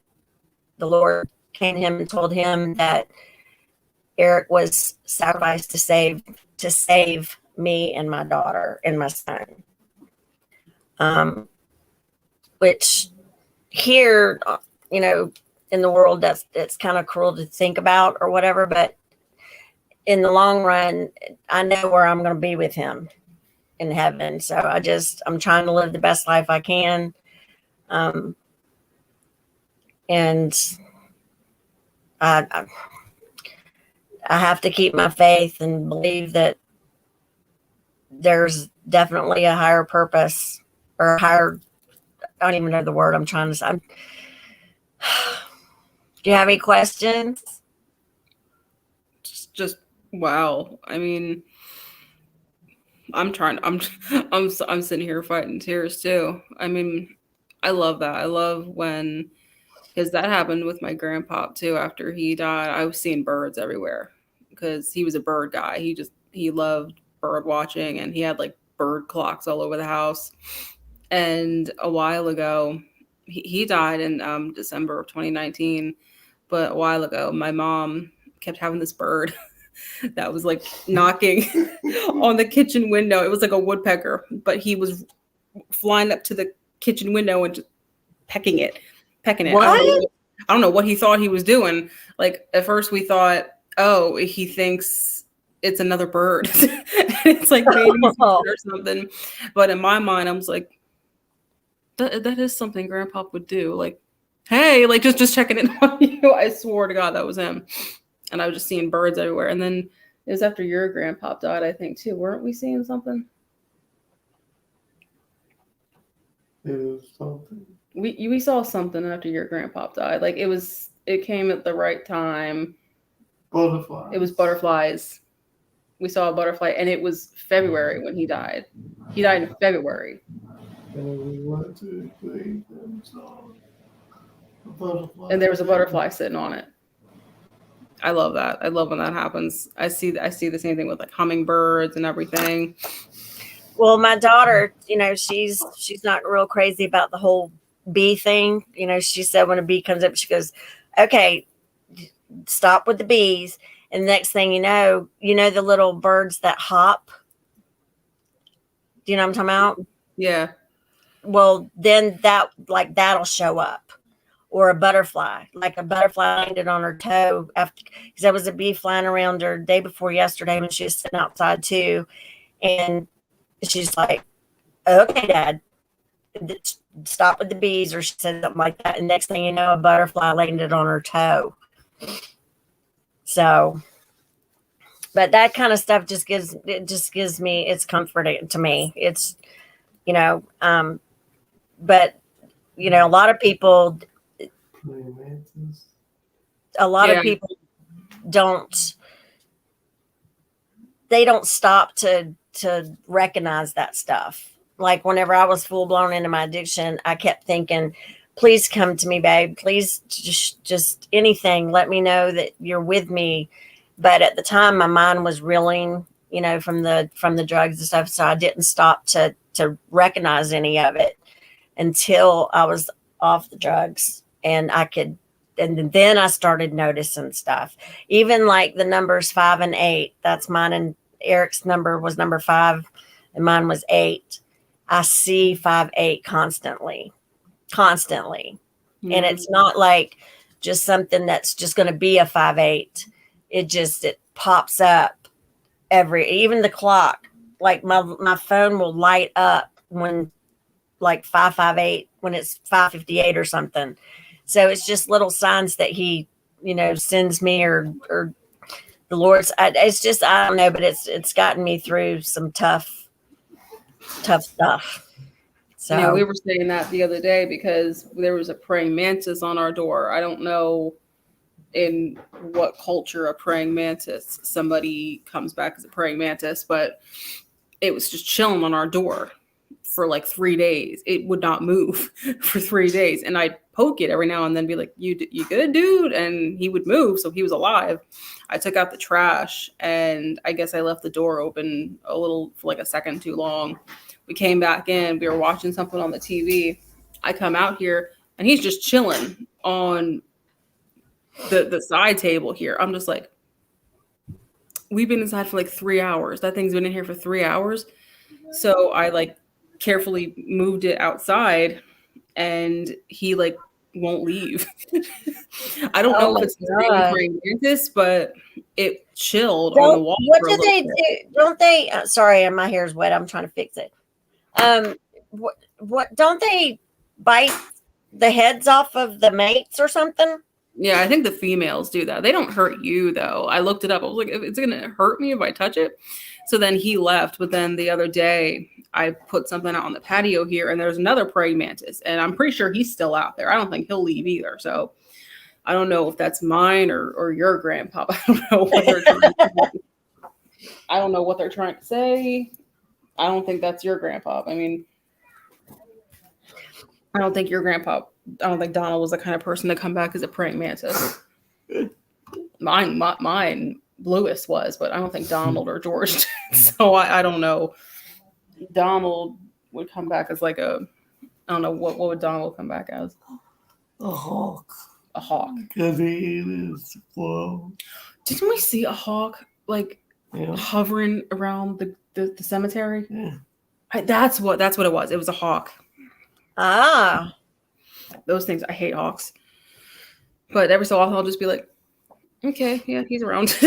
the Lord came to him and told him that Eric was sacrificed to save me and my daughter and my son. Which here, in the world, that's kind of cruel to think about or whatever, but in the long run, I know where I'm going to be with him in heaven. So I'm trying to live the best life I can. And I have to keep my faith and believe that there's definitely a higher purpose or a higher, I don't even know the word I'm trying to say. Do you have any questions? Just wow. I mean, I'm sitting here fighting tears too. I mean, I love that. I love when, because that happened with my grandpa too. After he died, I was seeing birds everywhere because he was a bird guy. He loved bird watching, and he had like bird clocks all over the house. And a while ago, he died in December of 2019. But a while ago, my mom kept having this bird that was like knocking on the kitchen window. It was like a woodpecker, but he was flying up to the kitchen window and just pecking it. What? I don't know what he thought he was doing. Like at first we thought, oh, he thinks it's another bird. It's like maybe or something. But in my mind, I was like, that is something Grandpa would do. Like, hey, like just checking in on you. I swore to God that was him. And I was just seeing birds everywhere. And then it was after your grandpa died, I think, too. Weren't we seeing something? It was something. We saw something after your grandpa died. Like it came at the right time. Butterflies. It was butterflies. We saw a butterfly, and it was February when he died. He died in February. And we went to the grave and saw a butterfly. And there was a butterfly sitting on it. I love that. I love when that happens. I see the same thing with like hummingbirds and everything. Well, my daughter, she's not real crazy about the whole bee thing. She said when a bee comes up, she goes, okay, stop with the bees. And the next thing you know, the little birds that hop. Do you know what I'm talking about? Yeah. Well, then that'll show up. Or a butterfly, like a butterfly landed on her toe after, because there was a bee flying around her day before yesterday when she was sitting outside too. And she's like, okay, Dad, stop with the bees, or she said something like that. And next thing you know, a butterfly landed on her toe. So, but that kind of stuff just gives me, it's comforting to me. It's, but a lot of people, of people don't stop to recognize that stuff. Like whenever I was full blown into my addiction, I kept thinking, please come to me, babe. Please just anything. Let me know that you're with me. But at the time my mind was reeling, from the drugs and stuff. So I didn't stop to recognize any of it until I was off the drugs. And then I started noticing stuff, even like the numbers 5 and 8. That's mine, and Eric's number was number 5 and mine was 8. I see 5, 8 constantly. Mm-hmm. And it's not like just something that's just going to be a 5, 8. It pops up even the clock, like my phone will light up when like 558 when it's 5:58 or something. So it's just little signs that he, sends me or the Lord's. It's just, I don't know, but it's gotten me through some tough stuff. So we were saying that the other day because there was a praying mantis on our door. I don't know in what culture a praying mantis, somebody comes back as a praying mantis, but it was just chilling on our door for like 3 days. It would not move for 3 days. And I'd poke it every now and then, be like, you good, dude? And he would move. So he was alive. I took out the trash, and I guess I left the door open a little for like a second too long. We came back in. We were watching something on the TV. I come out here, and he's just chilling on the side table here. I'm just like, we've been inside for like 3 hours. That thing's been in here for 3 hours. So I like carefully moved it outside, and he like won't leave. I don't know if it's the same praying mantis, but it chilled on the wall. What do they do? Don't they? Sorry, my hair's wet. I'm trying to fix it. What don't they bite the heads off of the mates or something? Yeah, I think the females do that. They don't hurt you, though. I looked it up. I was like, it's going to hurt me if I touch it. So then he left. But then the other day, I put something out on the patio here, and there's another praying mantis. And I'm pretty sure he's still out there. I don't think he'll leave either. So I don't know if that's mine or your grandpa. I don't know what they're trying to do. I don't know what they're trying to say. I don't think that's your grandpa. I mean, I don't think Donald was the kind of person to come back as a praying mantis. Mine, Lewis was, but I don't think Donald or George did. So I don't know. Donald would come back as like I don't know, what would Donald come back as? A hawk. A hawk. Because he is close. Didn't we see a hawk like hovering around the cemetery? Yeah. That's what it was. It was a hawk. Ah. Those things, I hate hawks. But every so often I'll just be like, okay, yeah, he's around.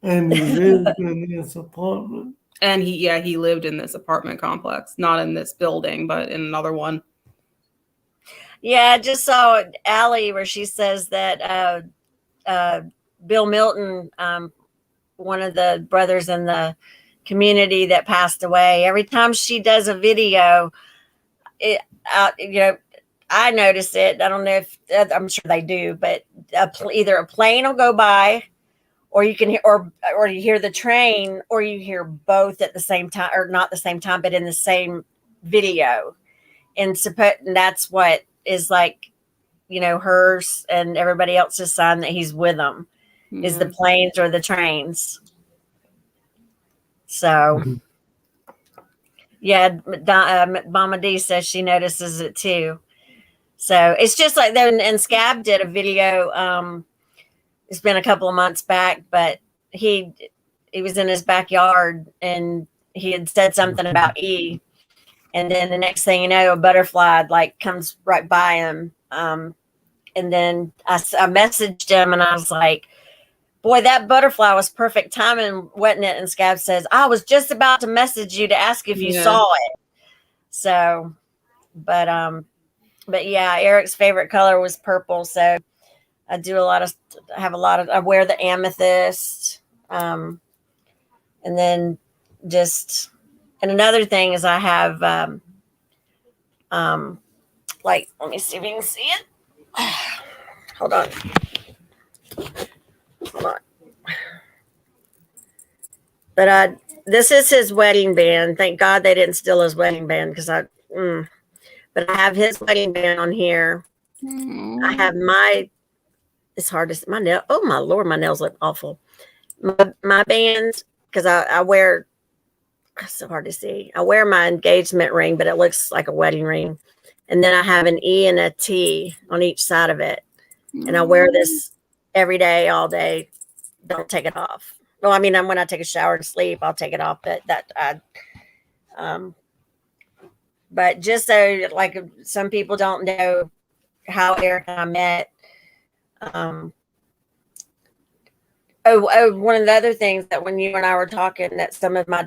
And he lived in this apartment. And he lived in this apartment complex, not in this building, but in another one. Yeah, I just saw Allie where she says that Bill Milton, one of the brothers in the community that passed away, every time she does a video, I notice it. I don't know if I'm sure they do, but either a plane will go by, or you can hear, or you hear the train, or you hear both at the same time, or not the same time, but in the same video. And that's what is like, hers and everybody else's sign that he's with them is the planes or the trains. So, yeah, Mama D says she notices it too. So it's just like then, and Scab did a video. It's been a couple of months back, but he was in his backyard and he had said something about E. And then the next thing you know, a butterfly like comes right by him. And then I messaged him and I was like, boy, that butterfly was perfect timing, wasn't it? And Scab says, I was just about to message you to ask if you saw it. So, but yeah, Eric's favorite color was purple. So I wear the amethyst. And then and another thing is I have, like, let me see if you can see it. Hold on. But this is his wedding band. Thank God they didn't steal his wedding band but I have his wedding band on here. I have it's hard to see my nail. Oh my Lord, my nails look awful. My band, because I wear, it's so hard to see. I wear my engagement ring, but it looks like a wedding ring. And then I have an E and a T on each side of it. And I wear this every day, all day. Don't take it off. Well, I mean, when I take a shower and sleep, I'll take it off. But just so, like, some people don't know how Eric and I met. One of the other things that when you and I were talking, that some of my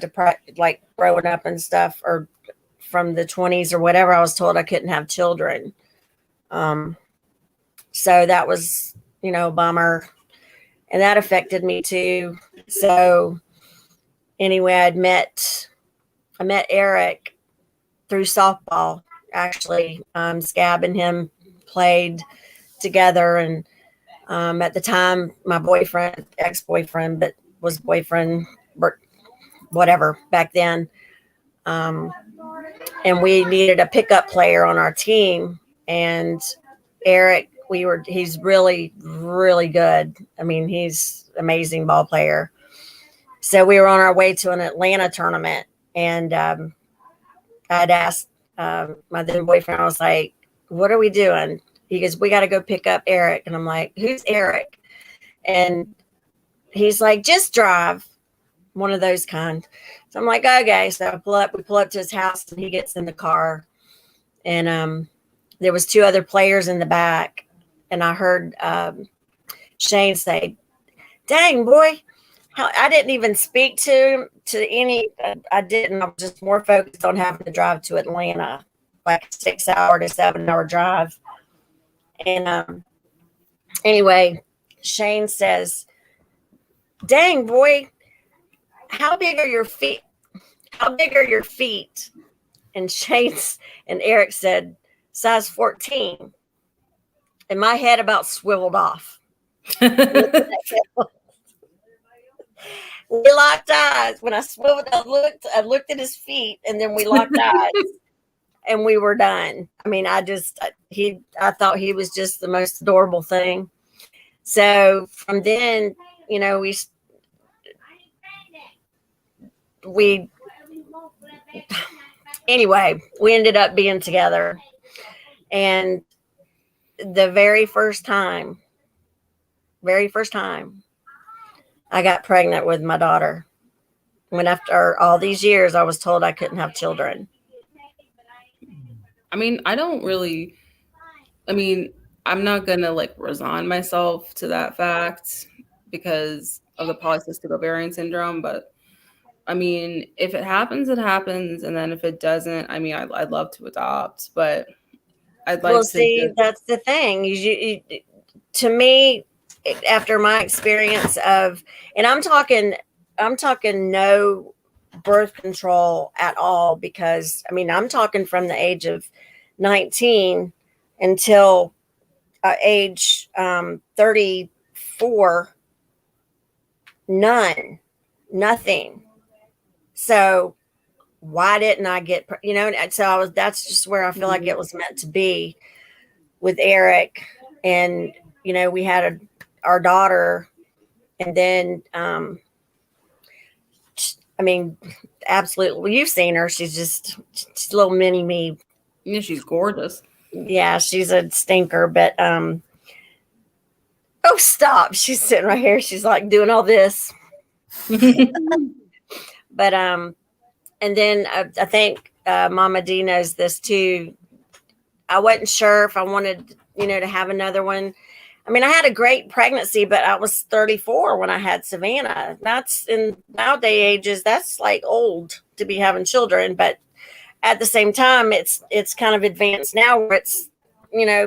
like growing up and stuff, or from the 20s or whatever, I was told I couldn't have children. So that was, a bummer. And that affected me too. So anyway, I met Eric through softball. Actually, Scab and him played together, and At the time, my boyfriend, ex-boyfriend, but was boyfriend, whatever back then. And we needed a pickup player on our team. And Eric, he's really, really good. I mean, he's an amazing ball player. So we were on our way to an Atlanta tournament. And I'd asked my then boyfriend, I was like, what are we doing? He goes, we got to go pick up Eric. And I'm like, who's Eric? And he's like, just drive. One of those kind. So I'm like, okay. So we pull up to his house and he gets in the car. And there was 2 other players in the back. And I heard Shane say, dang, boy, I didn't even speak to any. I didn't. I was just more focused on having to drive to Atlanta, like a 6-hour to 7-hour drive. And anyway, Shane says, dang, boy, how big are your feet? How big are your feet? And and Eric said, size 14. And my head about swiveled off. We locked eyes. When I swiveled, I looked at his feet, and then we locked eyes, and we were done. I mean, I thought he was just the most adorable thing. So from then, you know, anyway, we ended up being together. And the very first time, I got pregnant with my daughter. When after all these years, I was told I couldn't have children. I mean, I'm not going to like resign myself to that fact because of the polycystic ovarian syndrome. But I mean, if it happens, it happens. And then if it doesn't, I mean, I'd love to adopt, but I'd like to. See, that's the thing. To me, after my experience of, and I'm talking no birth control at all, because I mean, I'm talking from the age of 19 until age 34, nothing. So why didn't I get, so that's just where I feel like it was meant to be with Eric. And, you know, we had our daughter, and then, I mean, absolutely. Well, you've seen her. She's a little mini me. Yeah, she's gorgeous. Yeah, she's a stinker, but, oh, stop. She's sitting right here. She's like doing all this. But, and then I think Mama D knows this too. I wasn't sure if I wanted, to have another one. I mean, I had a great pregnancy, but I was 34 when I had Savannah. That's in nowadays ages, that's like old to be having children. But at the same time, it's kind of advanced now where it's,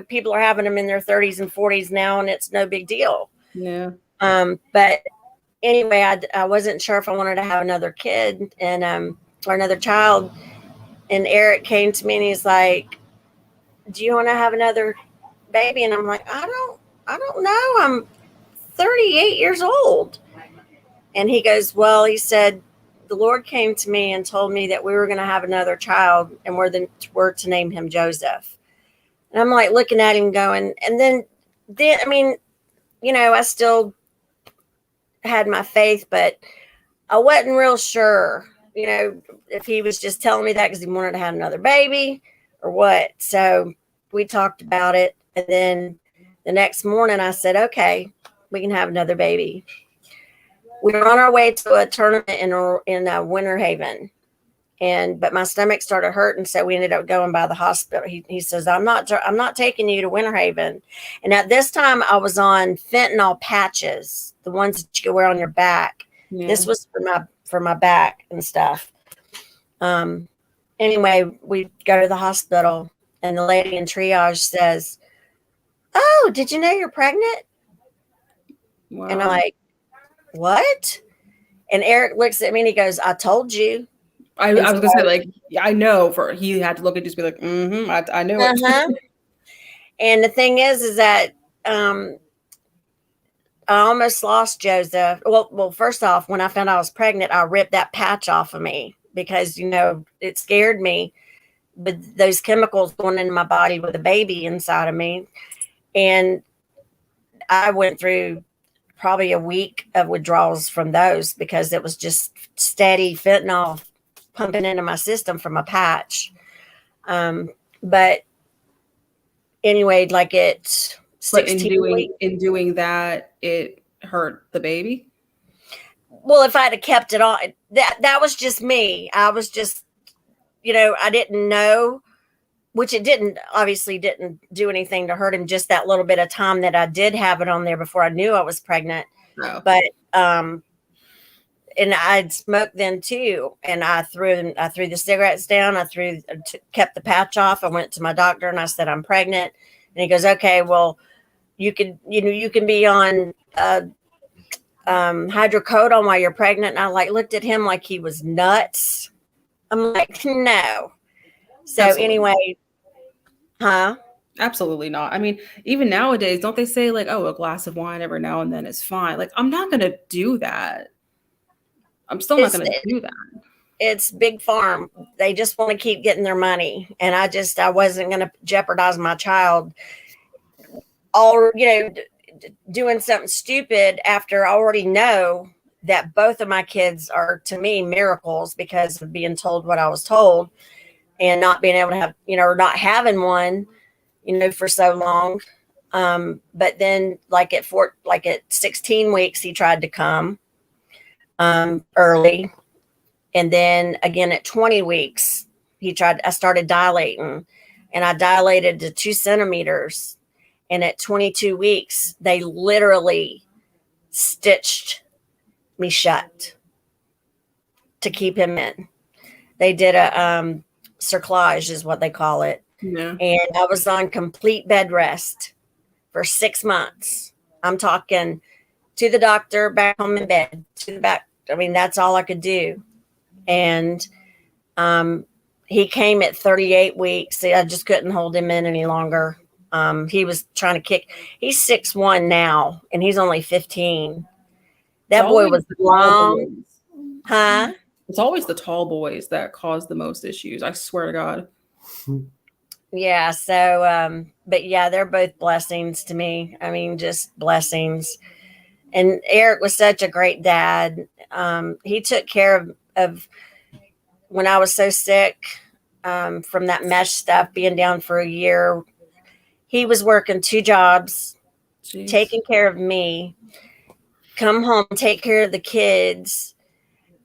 people are having them in their 30s and 40s now, and it's no big deal. Yeah. But anyway, I wasn't sure if I wanted to have another kid and or another child. And Eric came to me and he's like, do you want to have another baby? And I'm like, I don't know. I'm 38 years old. And he goes, well, he said, the Lord came to me and told me that we were going to have another child, and we're to name him Joseph. And I'm like looking at him going, and then, I mean, I still had my faith, but I wasn't real sure, if he was just telling me that because he wanted to have another baby or what. So we talked about it. And then the next morning I said, okay, we can have another baby. We were on our way to a tournament in Winter Haven. But my stomach started hurting. So we ended up going by the hospital. He says, I'm not taking you to Winter Haven. And at this time I was on fentanyl patches, the ones that you can wear on your back. Yeah. This was for my back and stuff. Anyway, we go to the hospital and the lady in triage says, oh, did you know you're pregnant? Wow. And I'm like, what? And Eric looks at me and he goes, I told you. I was going to say, like, yeah, I know. He had to look at you and be like, I know it. And the thing is that almost lost Joseph. Well, first off, when I found I was pregnant, I ripped that patch off of me because, it scared me. But those chemicals going into my body with a baby inside of me. And I went through probably a week of withdrawals from those because it was just steady fentanyl pumping into my system from a patch. But anyway, like it's But 16 weeks. in doing that, it hurt the baby. Well, if I'd have kept it on, that was just me. I was just, I didn't know, which it obviously didn't do anything to hurt him. Just that little bit of time that I did have it on there before I knew I was pregnant. No. But, and I'd smoked then too. And I threw the cigarettes down. Kept the patch off. I went to my doctor and I said, I'm pregnant. And he goes, okay, well, you can be on, hydrocodone while you're pregnant. And I looked at him like he was nuts. I'm like, no. So Absolutely. anyway, huh? Absolutely not. I mean, even nowadays, don't they say a glass of wine every now and then is fine? I'm not going to do that. I'm still not going to do that. It's big farm. They just want to keep getting their money. And I wasn't going to jeopardize my child doing something stupid after I already know that both of my kids are, to me, miracles because of being told what I was told and not being able to have, or not having one, for so long. But then at 16 weeks, he tried to come early. And then again, at 20 weeks, I started dilating and I dilated to 2 centimeters. And at 22 weeks, they literally stitched me shut to keep him in. They did a cerclage is what they call it. Yeah. And I was on complete bed rest for 6 months. I'm talking to the doctor, back home in bed, to the back. I mean, that's all I could do. And he came at 38 weeks. I just couldn't hold him in any longer. He was trying to kick. He's 6'1" now, and he's only 15. That boy was long. Huh? It's always the tall boys that cause the most issues. I swear to God. Yeah. So, but yeah, they're both blessings to me. I mean, just blessings. And Eric was such a great dad. He took care of when I was so sick from that mesh stuff, being down for a year. He was working 2 jobs, Jeez. Taking care of me, come home, take care of the kids.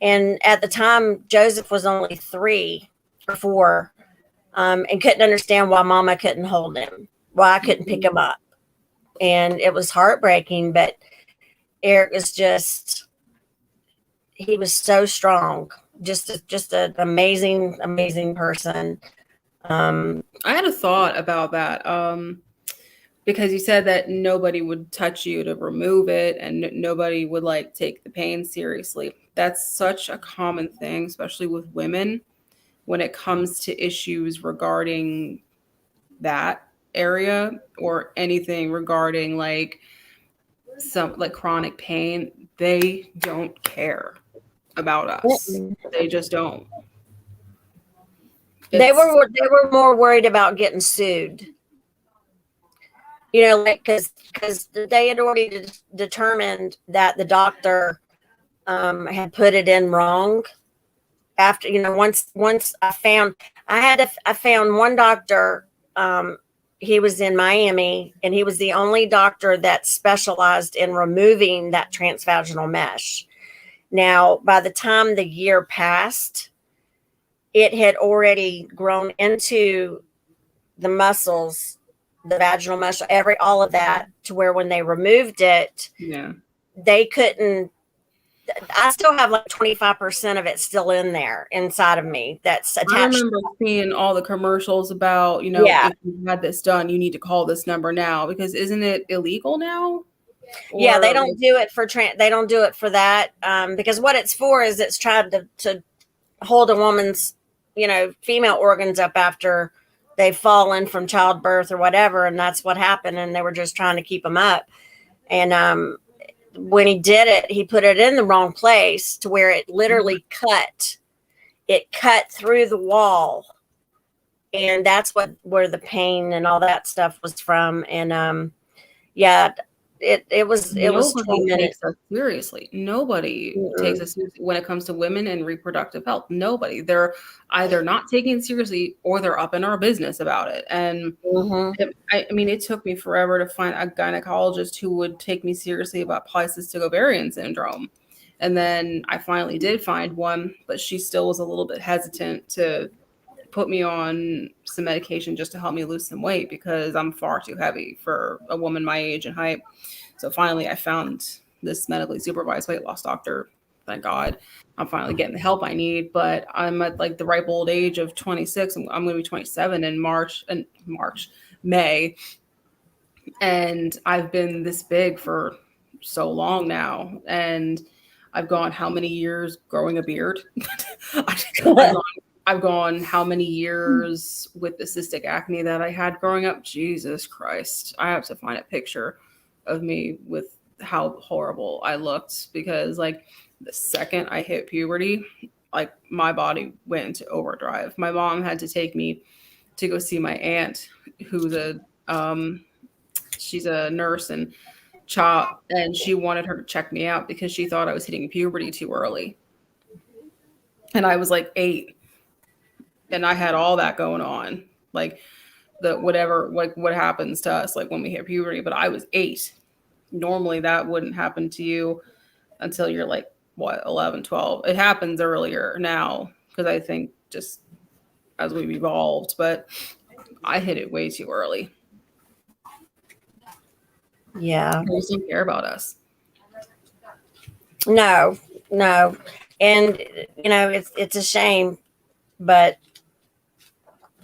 And at the time, Joseph was only 3 or 4 and couldn't understand why Mama couldn't hold him, why I couldn't pick him up. And it was heartbreaking, but Eric was he was so strong, just an amazing, amazing person. I had a thought about that because you said that nobody would touch you to remove it and nobody would take the pain seriously. That's such a common thing, especially with women, when it comes to issues regarding that area or anything regarding some chronic pain. They don't care about us. They just don't. They were more worried about getting sued. Because they had already determined that the doctor had put it in wrong. After once I found one doctor. He was in Miami, and he was the only doctor that specialized in removing that transvaginal mesh. Now, by the time the year passed, it had already grown into the muscles, the vaginal muscle, all of that, to where when they removed it, yeah, they couldn't. I still have 25% of it still in there inside of me that's attached. I remember seeing all the commercials about, if you had this done, you need to call this number now, because isn't it illegal now? Yeah, they don't do it for they don't do it for that because what it's for is it's tried to hold a woman's, female organs up after they've fallen from childbirth or whatever, and that's what happened, and they were just trying to keep them up. And when he did it, he put it in the wrong place to where it literally cut. It cut through the wall, and that's where the pain and all that stuff was from. And yeah, it was 20 Nobody minutes. takes us seriously. Nobody takes us seriously when it comes to women and reproductive health. Nobody. They're either not taking it seriously or they're up in our business about it. And I mean, it took me forever to find a gynecologist who would take me seriously about polycystic ovarian syndrome. And then I finally did find one, but she still was a little bit hesitant to put me on some medication just to help me lose some weight because I'm far too heavy for a woman my age and height. So finally I found this medically supervised weight loss doctor. Thank God. I'm finally getting the help I need, but I'm at like the ripe old age of 26. I'm going to be 27 in May. And I've been this big for so long now. And I've gone how many years growing a beard? I've gone how many years with the cystic acne that I had growing up? Jesus Christ. I have to find a picture of me with how horrible I looked because like the second I hit puberty, like my body went into overdrive. My mom had to take me to go see my aunt who's she's a nurse and CHOP, and she wanted her to check me out because she thought I was hitting puberty too early. And I was like 8. And I had all that going on, like what happens to us, like when we hit puberty. But I was 8. Normally that wouldn't happen to you until you're like, 11, 12. It happens earlier now because I think just as we've evolved, but I hit it way too early. Yeah. They just don't care about us. No. And, it's a shame, but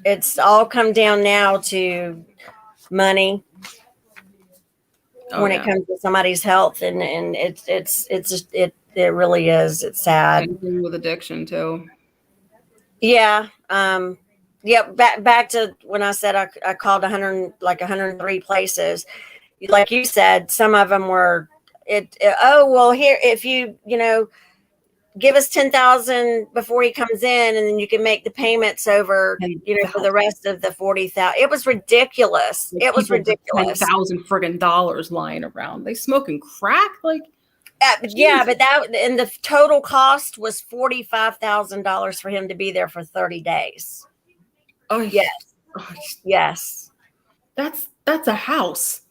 it's all come down now to money when it comes to somebody's health. And it really is. It's sad. Same thing with addiction too. Yeah. Back to when I said I called 103 places. Like you said, some of them were here, if you give us 10,000 before he comes in, and then you can make the payments over, for the rest of the 40,000. It was ridiculous. It was ridiculous. $10,000 friggin' dollars lying around. They smoking crack, like. Yeah, but and the total cost was $45,000 for him to be there for 30 days. Oh yes, yes. That's a house.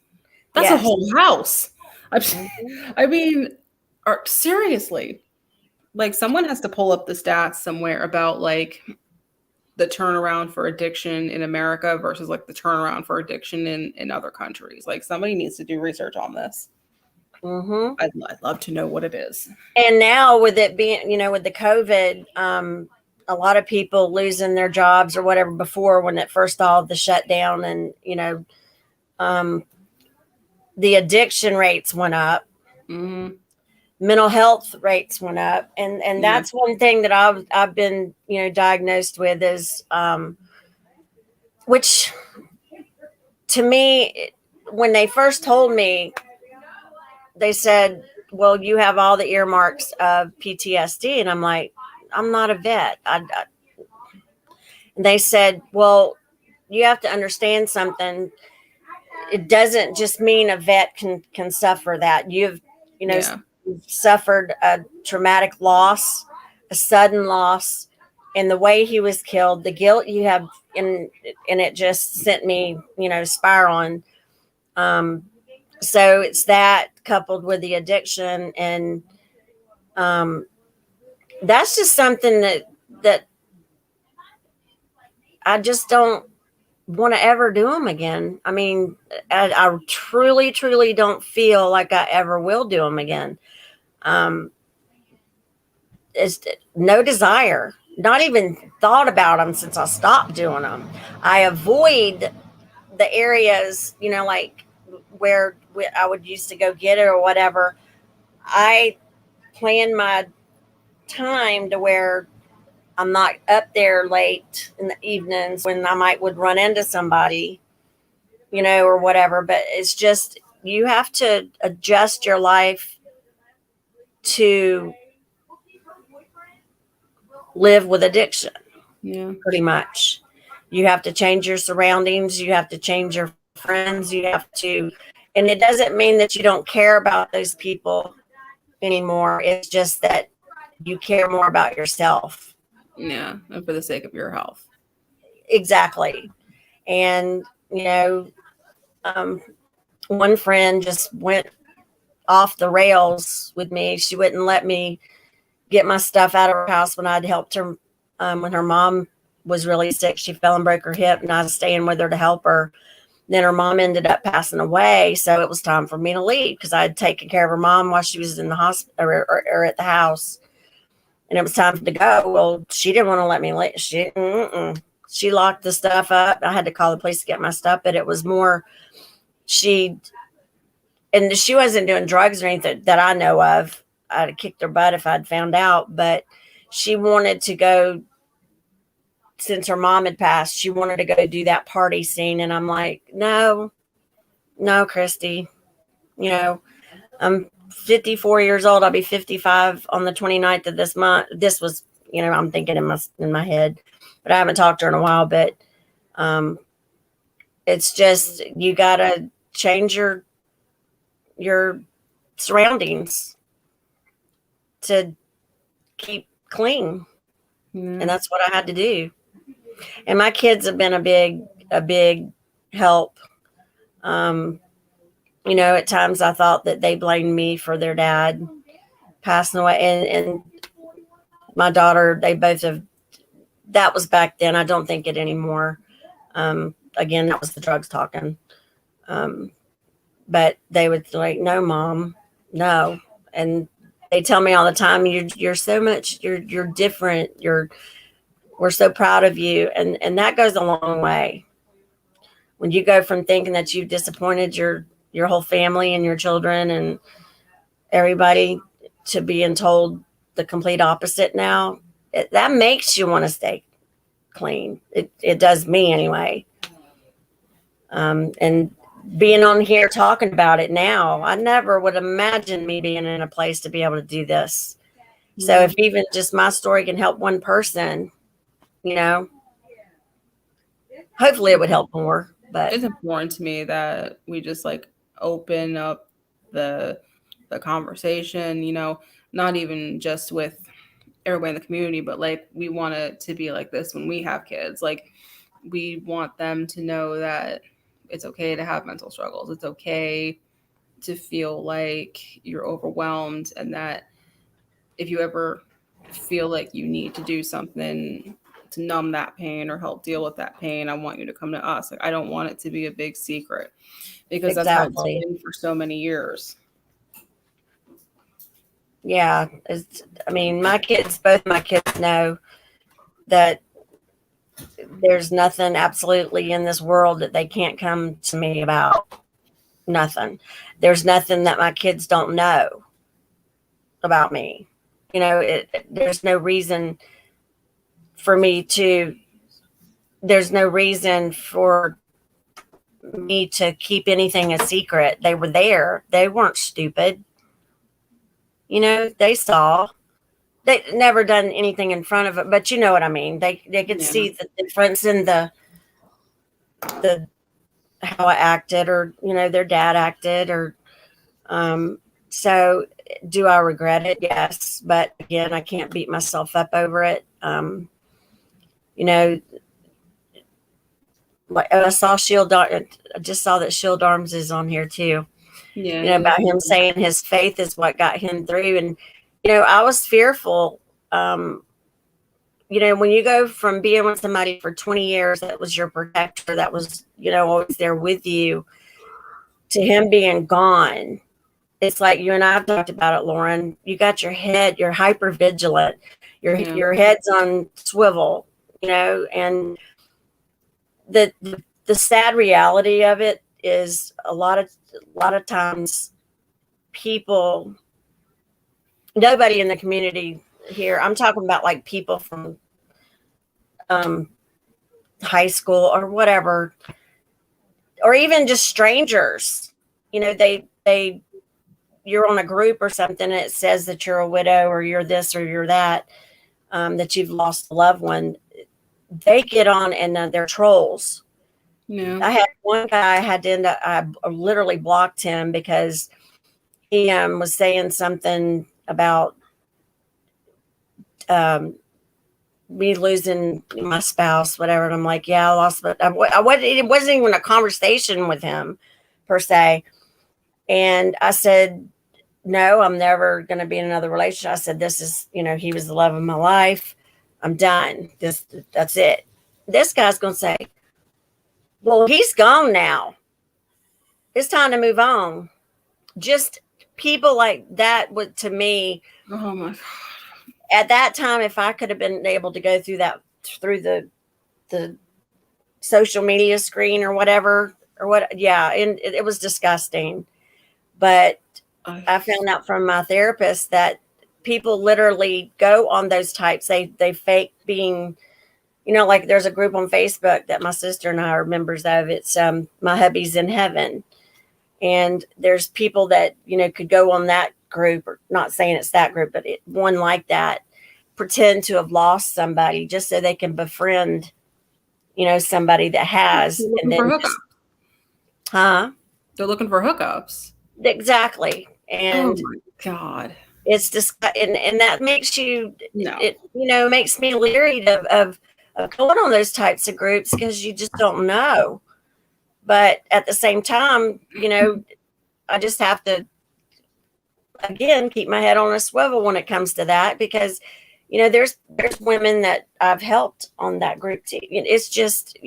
That's a whole house. I mean, seriously. Like someone has to pull up the stats somewhere about like the turnaround for addiction in America versus like the turnaround for addiction in other countries. Like somebody needs to do research on this. I'd love to know what it is. And now with it being, with the COVID, a lot of people losing their jobs or whatever before when it first all the shutdown, and the addiction rates went up. Mental health rates went up, and that's one thing that I've been diagnosed with is which to me, when they first told me, they said, well, you have all the earmarks of PTSD, and I'm like, I'm not a vet. And they said, well, you have to understand something. It doesn't just mean a vet can suffer that. You've suffered a traumatic loss, a sudden loss, and the way he was killed, the guilt you have, and it just sent me, spiraling. So it's that coupled with the addiction, and that's just something that I just don't want to ever do them again. I mean, I truly, truly don't feel like I ever will do them again. It's no desire, not even thought about them since I stopped doing them. I avoid the areas, like where I would used to go get it or whatever. I plan my time to where I'm not up there late in the evenings when I would run into somebody, or whatever. But it's just, you have to adjust your life to live with addiction, Yeah. pretty much. You have to change your surroundings, you have to change your friends, you have to, and it doesn't mean that you don't care about those people anymore. It's just that you care more about yourself. Yeah. And for the sake of your health. Exactly. And, you know, um, one friend just went off the rails with me. She wouldn't let me get my stuff out of her house when I'd helped her when her mom was really sick. She fell and broke her hip, and I was staying with her to help her. Then her mom ended up passing away, so it was time for me to leave because I had taken care of her mom while she was in the hospital or at the house, and it was time to go. Well, she didn't want to let me leave. She locked the stuff up. I had to call the police to get my stuff, but it was more she wasn't doing drugs or anything that I know of. I'd have kicked her butt if I'd found out, but she wanted to go, since her mom had passed, she wanted to go do that party scene. And I'm like, no, Christy, you know, I'm 54 years old. I'll be 55 on the 29th of this month. This was, you know, I'm thinking in my head, but I haven't talked to her in a while, but it's just, you got to change your surroundings to keep clean. Yeah. And that's what I had to do. And my kids have been a big help. You know, at times I thought that they blamed me for their dad passing away. And my daughter, they both have, that was back then. I don't think it anymore. Again, that was the drugs talking. But they would like, no, Mom, no. And they tell me all the time, you're so much, you're different. We're so proud of you. And that goes a long way. When you go from thinking that you've disappointed your whole family and your children and everybody to being told the complete opposite now, that makes you want to stay clean. It does me anyway. And being on here talking about it now, I never would imagine me being in a place to be able to do this. So if even just my story can help one person, you know, hopefully it would help more. But It's important to me that we just like open up the conversation, you know, not even just with everybody in the community, but like we want it to be like this when we have kids. Like we want them to know that it's okay to have mental struggles. It's okay to feel like you're overwhelmed, and that if you ever feel like you need to do something to numb that pain or help deal with that pain, I want you to come to us. Like I don't want it to be a big secret, because that's how it's exactly. been for so many years. Yeah. I mean, both my kids know that there's nothing absolutely in this world that they can't come to me about. Nothing. There's nothing that my kids don't know about me. You know, there's no reason for me to, there's no reason for me to keep anything a secret. They were there. They weren't stupid. You know, they saw. They never done anything in front of it, but you know what I mean. They could see the difference in the how I acted, or you know, their dad acted, or so do I regret it? Yes, but again, I can't beat myself up over it. You know, like I saw I just saw that Shield Arms is on here too. Yeah. You know, about him saying his faith is what got him through. And, you know, I was fearful. You know, when you go from being with somebody for 20 years, that was your protector, that was, you know, always there with you, to him being gone. It's like you and I have talked about it, Lauren. You got your head, you're hyper vigilant, your head's on swivel, you know, and the sad reality of it is a lot of times people, nobody in the community here, I'm talking about like people from high school or whatever, or even just strangers, you know, they you're on a group or something, and it says that you're a widow or you're this or you're that, that you've lost a loved one, they get on and they're trolls. Yeah. I had one guy I had to end up, I literally blocked him because he was saying something about me losing my spouse, whatever. And I'm like, yeah, I lost, but it wasn't even a conversation with him per se. And I said, no, I'm never going to be in another relationship. I said, this is, he was the love of my life. I'm done. That's it. This guy's going to say, well, he's gone now. It's time to move on. Just people like that would, to me, Oh my God. at that time, if I could have been able to go through the social media screen or whatever, yeah, and it was disgusting. But I found out from my therapist that people literally go on those types. They fake being, like there's a group on Facebook that my sister and I are members of. It's My Hubby's in Heaven. And there's people that, could go on that group, or not saying it's that group, but one like that, pretend to have lost somebody just so they can befriend, somebody that has. And then They're looking for hookups. Exactly. And oh my God. It's just, and that makes you, No. it makes me leery of going on those types of groups because you just don't know. But at the same time, I just have to, again, keep my head on a swivel when it comes to that because, there's women that I've helped on that group too. It's just,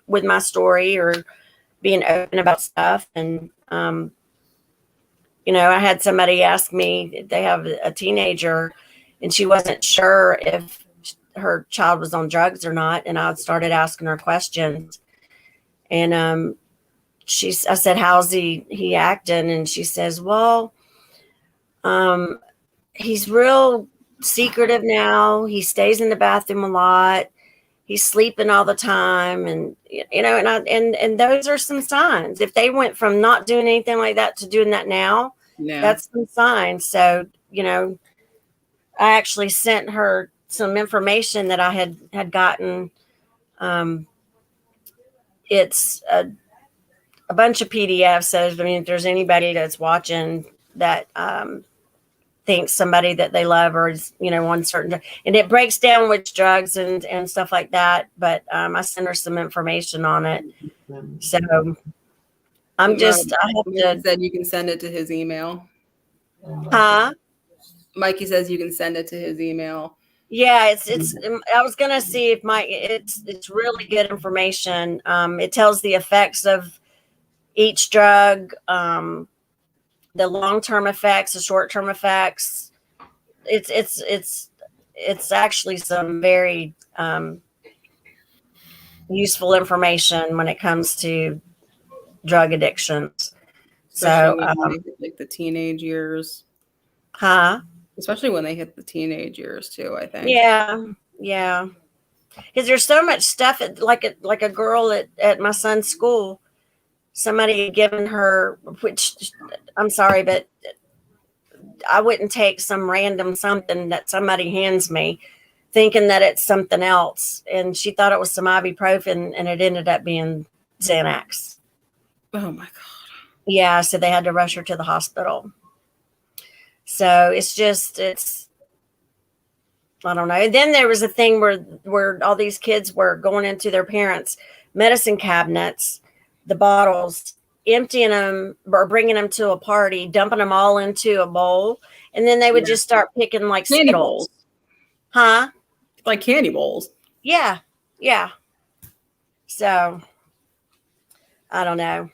with my story or being open about stuff. And, I had somebody ask me, they have a teenager and she wasn't sure if her child was on drugs or not. And I started asking her questions. And I said, how's he acting? And she says, well, he's real secretive now. He stays in the bathroom a lot. He's sleeping all the time. And, and those are some signs. If they went from not doing anything like that to doing that now, that's some signs. So, I actually sent her some information that I had gotten. It's a bunch of PDFs. So, if there's anybody that's watching that thinks somebody that they love or is, on certain, and it breaks down which drugs and stuff like that. But I sent her some information on it. So I have to. Said you can send it to his email. Huh? Mikey says you can send it to his email. Yeah, it's I was gonna see if it's really good information. It tells the effects of each drug, the long-term effects, the short-term effects. It's actually some very useful information when it comes to drug addictions. Especially when they hit, like the teenage years. Especially when they hit the teenage years too, I think. Yeah. Because there's so much stuff like a girl at my son's school. Somebody had given her, which I'm sorry, but I wouldn't take some random something that somebody hands me thinking that it's something else. And she thought it was some ibuprofen and it ended up being Xanax. Oh my God. Yeah. So they had to rush her to the hospital. So it's, I don't know. And then there was a thing where all these kids were going into their parents' medicine cabinets, the bottles, emptying them or bringing them to a party, dumping them all into a bowl. And then they would just start picking like candy Skittles. Bowls. Like candy bowls. Yeah. So I don't know.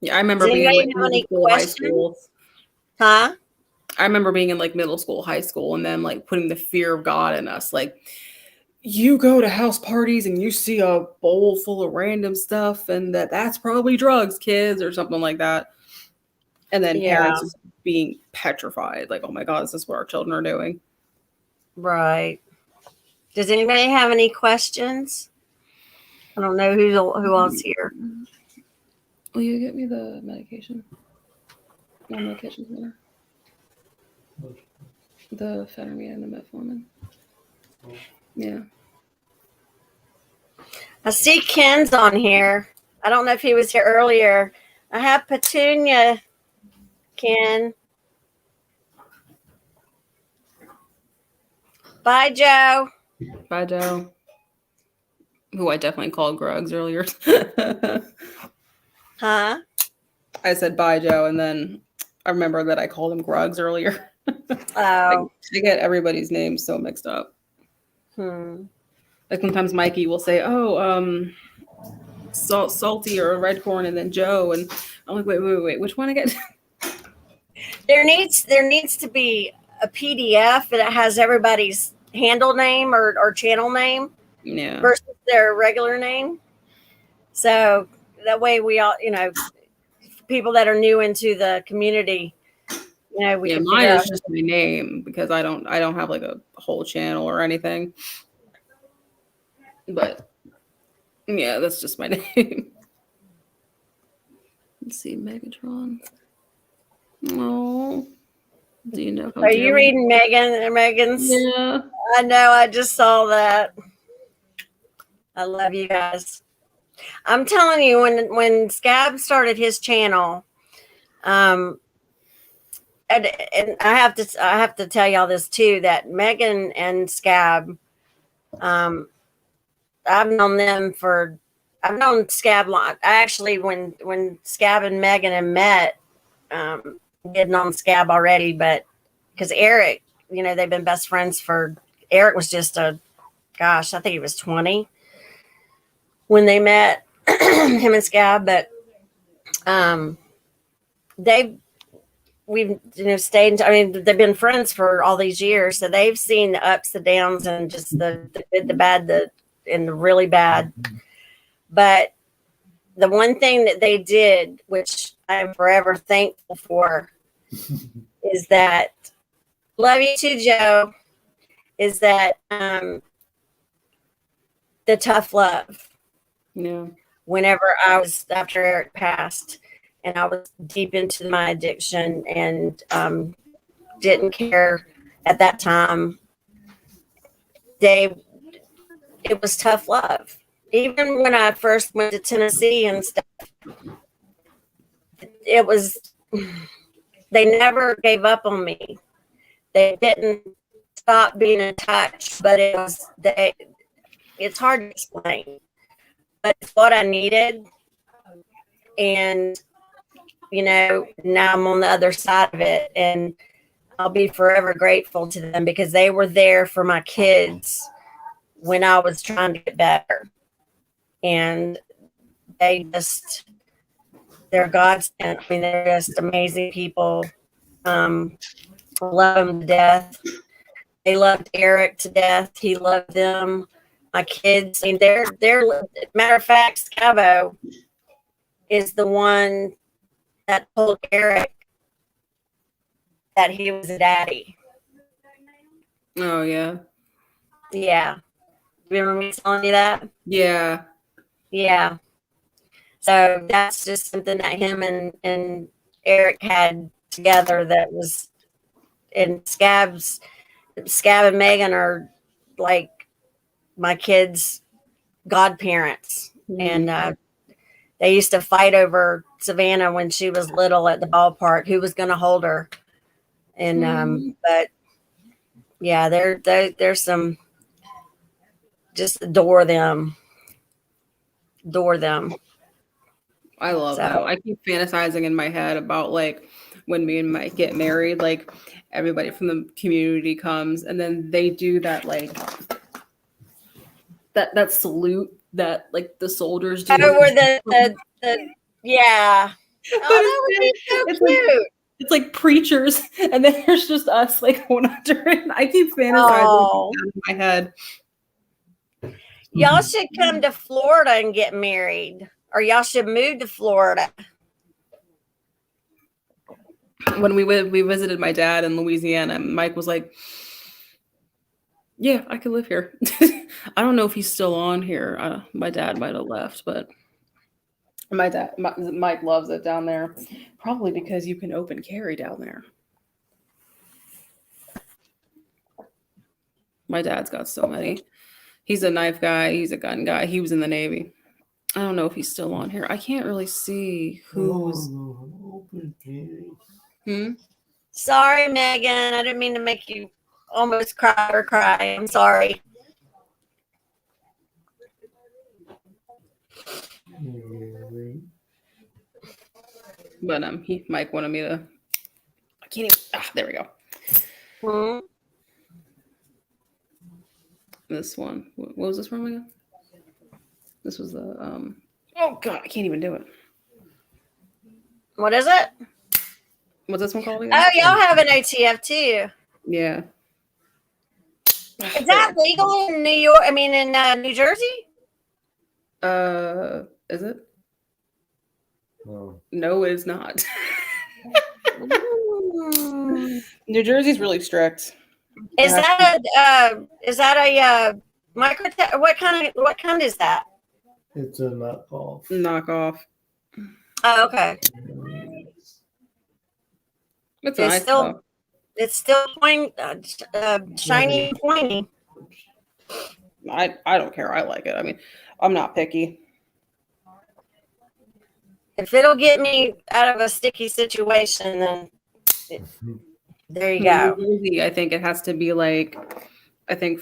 Yeah, I remember being in like middle school, high school. I remember being in like middle school, high school, and then like putting the fear of God in us. Like, you go to house parties and you see a bowl full of random stuff, and that's probably drugs, kids, or something like that. And then parents just being petrified, like, oh my God, is this what our children are doing? Right. Does anybody have any questions? I don't know who else here. Will you get me the medication? on the kitchen counter. The Fetterman and the metformin. Yeah. I see Ken's on here. I don't know if he was here earlier. I have Petunia, Ken. Bye, Joe. Bye, Joe. Who I definitely called Grugs earlier. Huh? I said bye, Joe, and then I remember that I called him Grugs earlier. Oh. I get everybody's names so mixed up. Like sometimes Mikey will say, "Oh, salty or red corn," and then Joe, and I'm like, wait, which one again? There needs to be a PDF that has everybody's handle name or channel name Yeah. versus their regular name. So that way we all, people that are new into the community, we can mine figure is out. just my name because I don't have like a whole channel or anything. But yeah, that's just my name. Let's see, Megatron. Oh, do you know? Are you reading Megan's? Yeah. I know. I just saw that. I love you guys. I'm telling you, when Scab started his channel, and I have to tell y'all this too, that Megan and Scab, I've known Scab long. Actually, when Scab and Megan had met, had known Scab already, but because Eric, they've been best friends for. Eric was just I think he was 20 when they met, him and Scab, but we've stayed. I mean, they've been friends for all these years, so they've seen the ups, the downs, and just the good, the bad, and the really bad. But the one thing that they did, which I'm forever thankful for, is that love you too, Joe. Is that the tough love. Yeah. Whenever after Eric passed, and I was deep into my addiction and didn't care at that time, it was tough love. Even when I first went to Tennessee and stuff, they never gave up on me. They didn't stop being in touch, but it's hard to explain. But it's what I needed. And, now I'm on the other side of it. And I'll be forever grateful to them because they were there for my kids when I was trying to get better. And they're godsend. I mean, they're just amazing people. I love them to death. They loved Eric to death. He loved them. My kids, I mean, they're matter of fact, Scavo is the one that told Eric that he was a daddy. Oh yeah. Yeah. Remember me telling you that? Yeah. Yeah. So that's just something that him and Eric had together that was, and Scab and Megan are like my kids' godparents. Mm-hmm. And they used to fight over Savannah when she was little at the ballpark, who was going to hold her. And, but yeah, there's some, just adore them. I love them. I keep fantasizing in my head about like when me and Mike get married, like everybody from the community comes and then they do that like that salute that like the soldiers do. Oh, where the yeah. Oh, that would be so cute. It's like preachers, and then there's just us like going under it. I keep fantasizing in my head. Y'all should come to Florida and get married, or y'all should move to Florida. When we visited my dad in Louisiana, Mike was like, "Yeah, I could live here." I don't know if he's still on here. My dad might have left, but My dad, Mike loves it down there, probably because you can open carry down there. My dad's got so many. He's a knife guy. He's a gun guy. He was in the Navy. I don't know if he's still on here. I can't really see who's. Open carry. Hmm? Sorry, Megan. I didn't mean to make you almost cry. I'm sorry. But Mike wanted me to. I can't even. There we go. Hmm? This one. What was this from again? This was the. Oh God, I can't even do it. What is it? What's this one called again? Oh, y'all have an OTF too. Yeah. Is that legal in New York? I mean, in New Jersey? Is it? Oh. No, it is not. Mm. New Jersey's really strict. Is that a micro? What kind is that? It's a knockoff. Knockoff. Oh, okay. It's It's nice. still- Though. It's still shiny and pointy. I don't care. I like it. I mean, I'm not picky. If it'll get me out of a sticky situation, then there you go. New Jersey, I think it has to be like, I think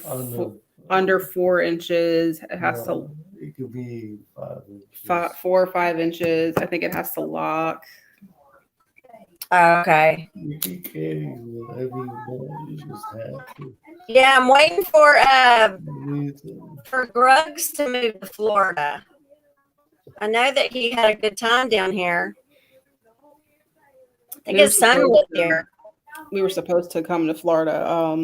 under 4 inches. It has to It could be 5 inches. 4 or 5 inches. I think it has to lock. Okay. You can carry whatever you want. You just have to. Yeah, I'm waiting for With it. Grugs to move to Florida. I know that he had a good time down here. I think his son lived here. We were supposed to come to Florida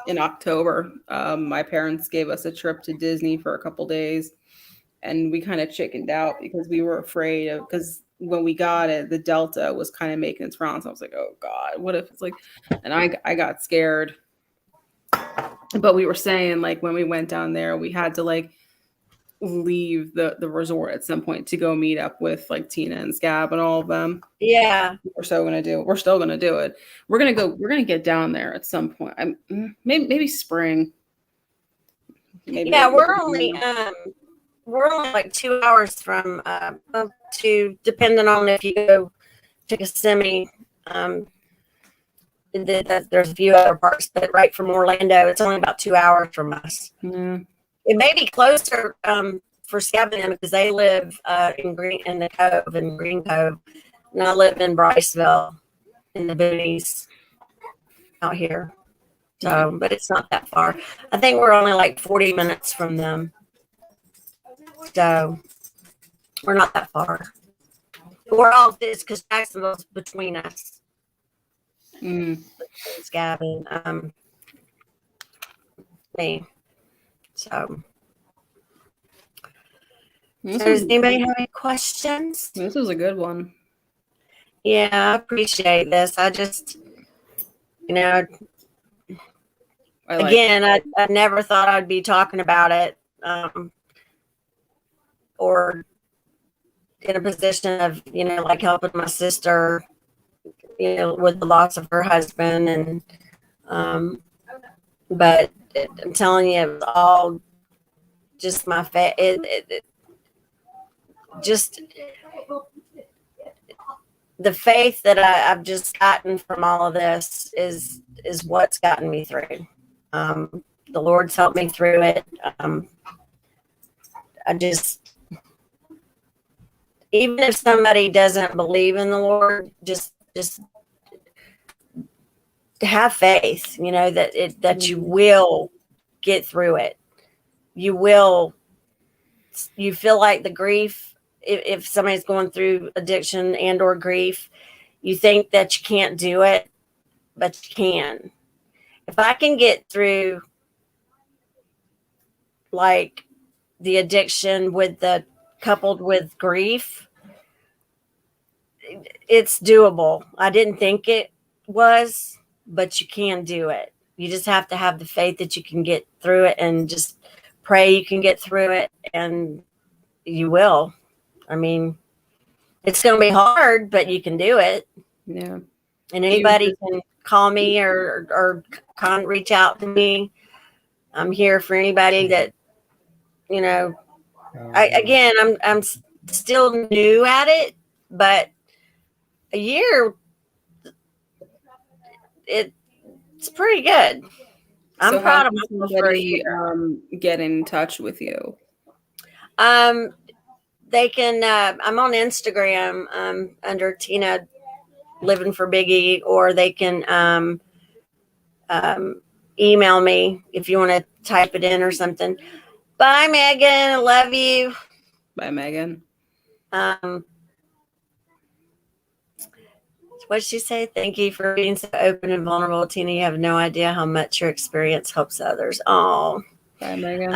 in October. My parents gave us a trip to Disney for a couple days, and we kind of chickened out because we were afraid of, because when we got it, the Delta was kind of making its rounds. I was like, oh God, what if it's like, and I got scared. But we were saying, like, when we went down there, we had to like leave the resort at some point to go meet up with like Tina and Scab and all of them. Yeah. We're still gonna do it. We're gonna get down there at some point. Maybe spring. Maybe Yeah, we're only like 2 hours from to, depending on if you go to Kissimmee. There's a few other parts, but right from Orlando, it's only about 2 hours from us. Yeah. It may be closer for Scab and them because they live in the Cove, in Green Cove, and I live in Briceville in the boonies out here. So, but it's not that far. I think we're only like 40 minutes from them. So we're not that far. We're all this because Jacksonville's between us. Scab and me. So does anybody have any questions? This was a good one. Yeah, I appreciate this. I just, I never thought I'd be talking about it or in a position of, like helping my sister, with the loss of her husband. And, but I'm telling you, it was all just my just the faith that I've just gotten from all of this is what's gotten me through. The Lord's helped me through it. I just, even if somebody doesn't believe in the Lord, just have faith, that you will get through it. You feel like the grief, if somebody's going through addiction and or grief, you think that you can't do it, but you can. If I can get through like the addiction coupled with grief, it's doable. I didn't think it was, but you can do it. You just have to have the faith that you can get through it and just pray you can get through it, and you will. I mean, it's going to be hard, but you can do it. Yeah. And anybody can call me or reach out to me. I'm here for anybody that, you know, I'm still new at it, but a year, it's pretty good. I'm So how proud of can myself for a somebody year. get in touch with you? They can, I'm on Instagram, under Tina Living for Biggie, or they can, email me if you want to type it in or something. Bye, Megan. I love you. By Megan. What did she say? Thank you for being so open and vulnerable, Tina. You have no idea how much your experience helps others. Oh, By Megan.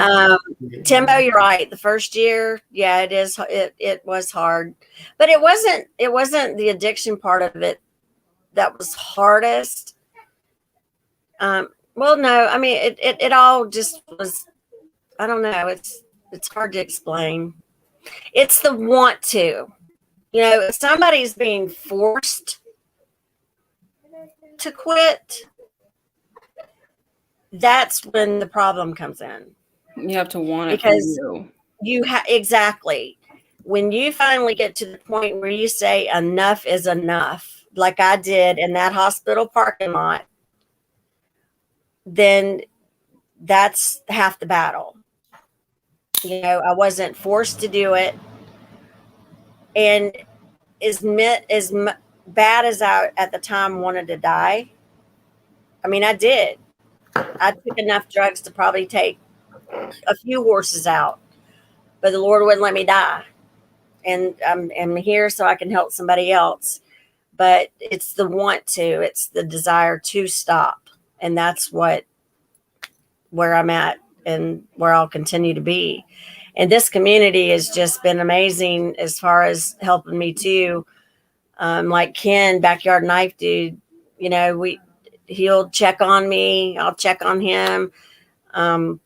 Timbo, you're right. The first year, yeah, it is. It was hard, but it wasn't. It wasn't the addiction part of it that was hardest. Well, no, I mean, it all just was. I don't know. It's hard to explain. It's the want to. You know, if somebody's being forced to quit, that's when the problem comes in. You have to want it Because from you. you exactly, when you finally get to the point where you say enough is enough, like I did in that hospital parking lot, then that's half the battle. You know, I wasn't forced to do it, and as bad as I at the time wanted to die, I mean, I did. I took enough drugs to probably take a few horses out, but the Lord wouldn't let me die. And I'm here so I can help somebody else. But it's the want to, it's the desire to stop. And that's where I'm at and where I'll continue to be. And this community has just been amazing as far as helping me too. Like Ken, Backyard Knife Dude, you know, he'll check on me, I'll check on him. And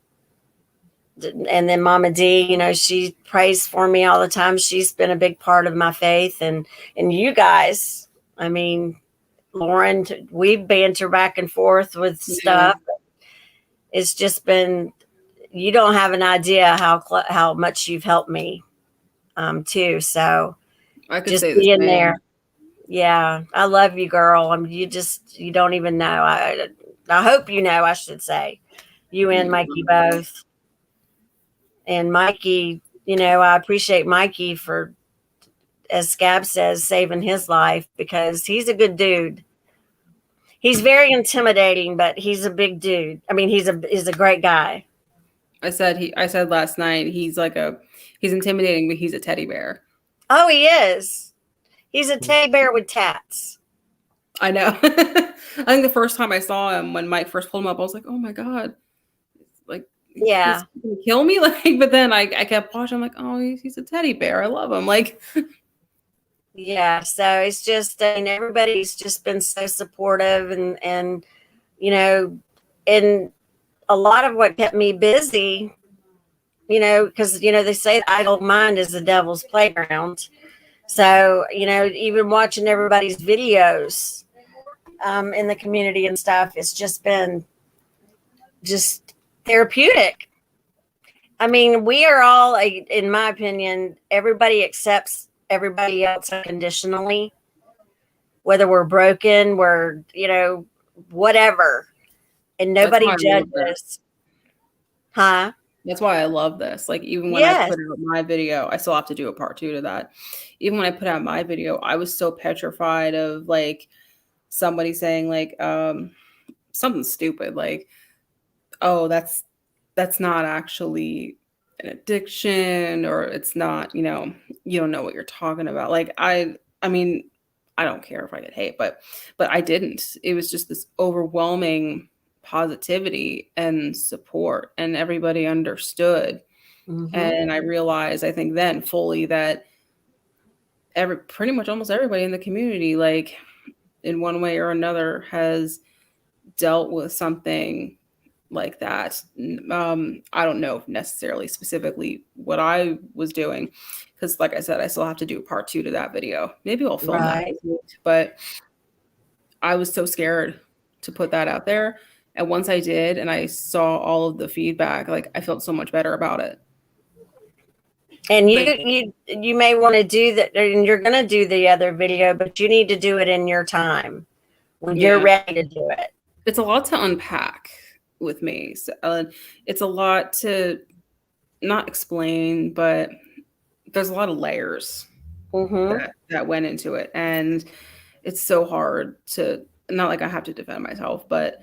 then Mama D, you know, she prays for me all the time. She's been a big part of my faith, and you guys. I mean, Lauren, we banter back and forth with stuff. It's just been, you don't have an idea how much you've helped me, too. So I could just say being the same. there. Yeah, I love you, girl. I mean, you don't even know. I hope you know. I should say, you and Mikey both. And Mikey, you know, I appreciate Mikey for, as Scab says, saving his life, because he's a good dude. He's very intimidating, but he's a big dude. I mean, he's a great guy. I said last night he's intimidating, but he's a teddy bear. Oh, he is. He's a teddy bear with tats. I know. I think the first time I saw him, when Mike first pulled him up, I was like, oh my God. Like, yeah, he's gonna kill me. Like, but then I kept watching. I'm like, oh, he's a teddy bear. I love him. Like, yeah. So it's just, I mean, everybody's just been so supportive, and you know, and a lot of what kept me busy, you know, because you know they say the idle mind is the devil's playground. So you know, even watching everybody's videos, in the community and stuff, it's just been just therapeutic. I mean, we are all, in my opinion, everybody accepts everybody else unconditionally, whether we're broken, we're, you know, whatever. And nobody judges. Huh? That's why I love this. Like, even when I put out my video, I still have to do a part 2 to that. Even when I put out my video, I was so petrified of like somebody saying like something stupid, like, oh, that's not actually an addiction, or it's not, you know, you don't know what you're talking about. Like, I mean, I don't care if I get hate, but I didn't. It was just this overwhelming positivity and support, and everybody understood. Mm-hmm. And I realized, I think then fully, that pretty much almost everybody in the community, like in one way or another, has dealt with something like that. I don't know necessarily specifically what I was doing, because like I said, I still have to do a part 2 to that video. Maybe I'll film that Right. this week, but I was so scared to put that out there. And once I did and I saw all of the feedback, like I felt so much better about it. And Like, you may want to do that, and you're going to do the other video, but you need to do it in your time when you're Yeah. ready to do it. it's a lot to unpack with me. So, it's a lot to not explain, but there's a lot of layers Mm-hmm. that went into it. And it's so hard to, not like I have to defend myself, but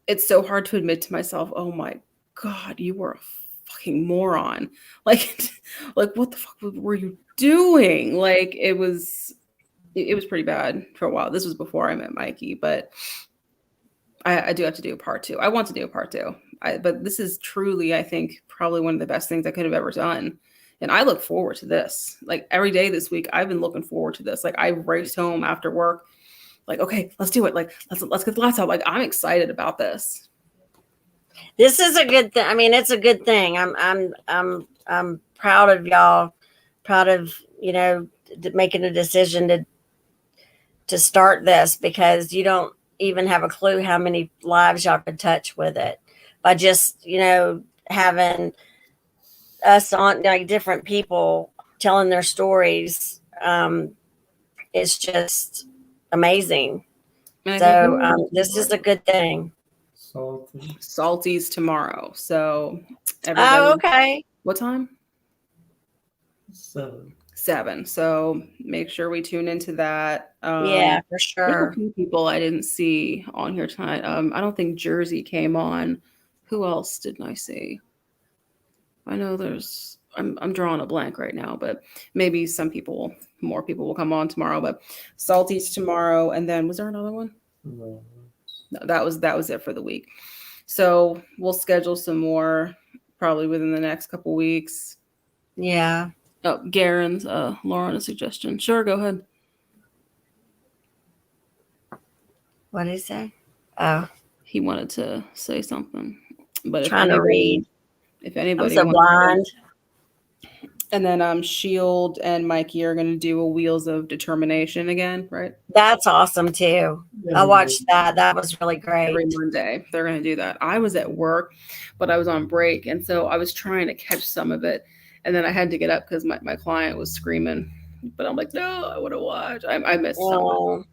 it's so hard to admit to myself, oh my God, you were a fucking moron. Like, like what the fuck were you doing? Like it was pretty bad for a while. This was before I met Mikey, but I do have to do a part 2. I want to do a part 2. But this is truly, I think, probably one of the best things I could have ever done. And I look forward to this. Like every day this week, I've been looking forward to this. Like I raced home after work, like, okay, let's do it. Like let's get the lights out. Like I'm excited about this. This is a good thing. I mean, it's a good thing. I'm proud of y'all. Proud of, making a decision to start this, because you don't even have a clue how many lives y'all could touch with it by just, having us on, like, different people telling their stories. It's just amazing. And I So think this is a good thing. Salty. Salty's tomorrow. So everybody, Oh, okay. what time? 7. 7. So make sure we tune into that. Yeah, for There's sure. a few people I didn't see on here tonight. I don't think Jersey came on. Who else didn't I see? I know I'm drawing a blank right now, but maybe more people will come on tomorrow. But Salty's tomorrow, and then was there another one? No. No, that was it for the week. So we'll schedule some more probably within the next couple weeks. Yeah. Oh, Garen's Lauren, a suggestion. Sure, go ahead. What did he say? Oh, He wanted to say something, but trying to read. If I'm anybody so blind. and then Shield and Mikey are going to do a Wheels of Determination again, right? That's awesome too. I watched that. That was really great. Every Monday they're going to do that. I was at work, but I was on break, and so I was trying to catch some of it, and then I had to get up because my client was screaming. But I'm like, no, I want to watch. I missed some. Oh,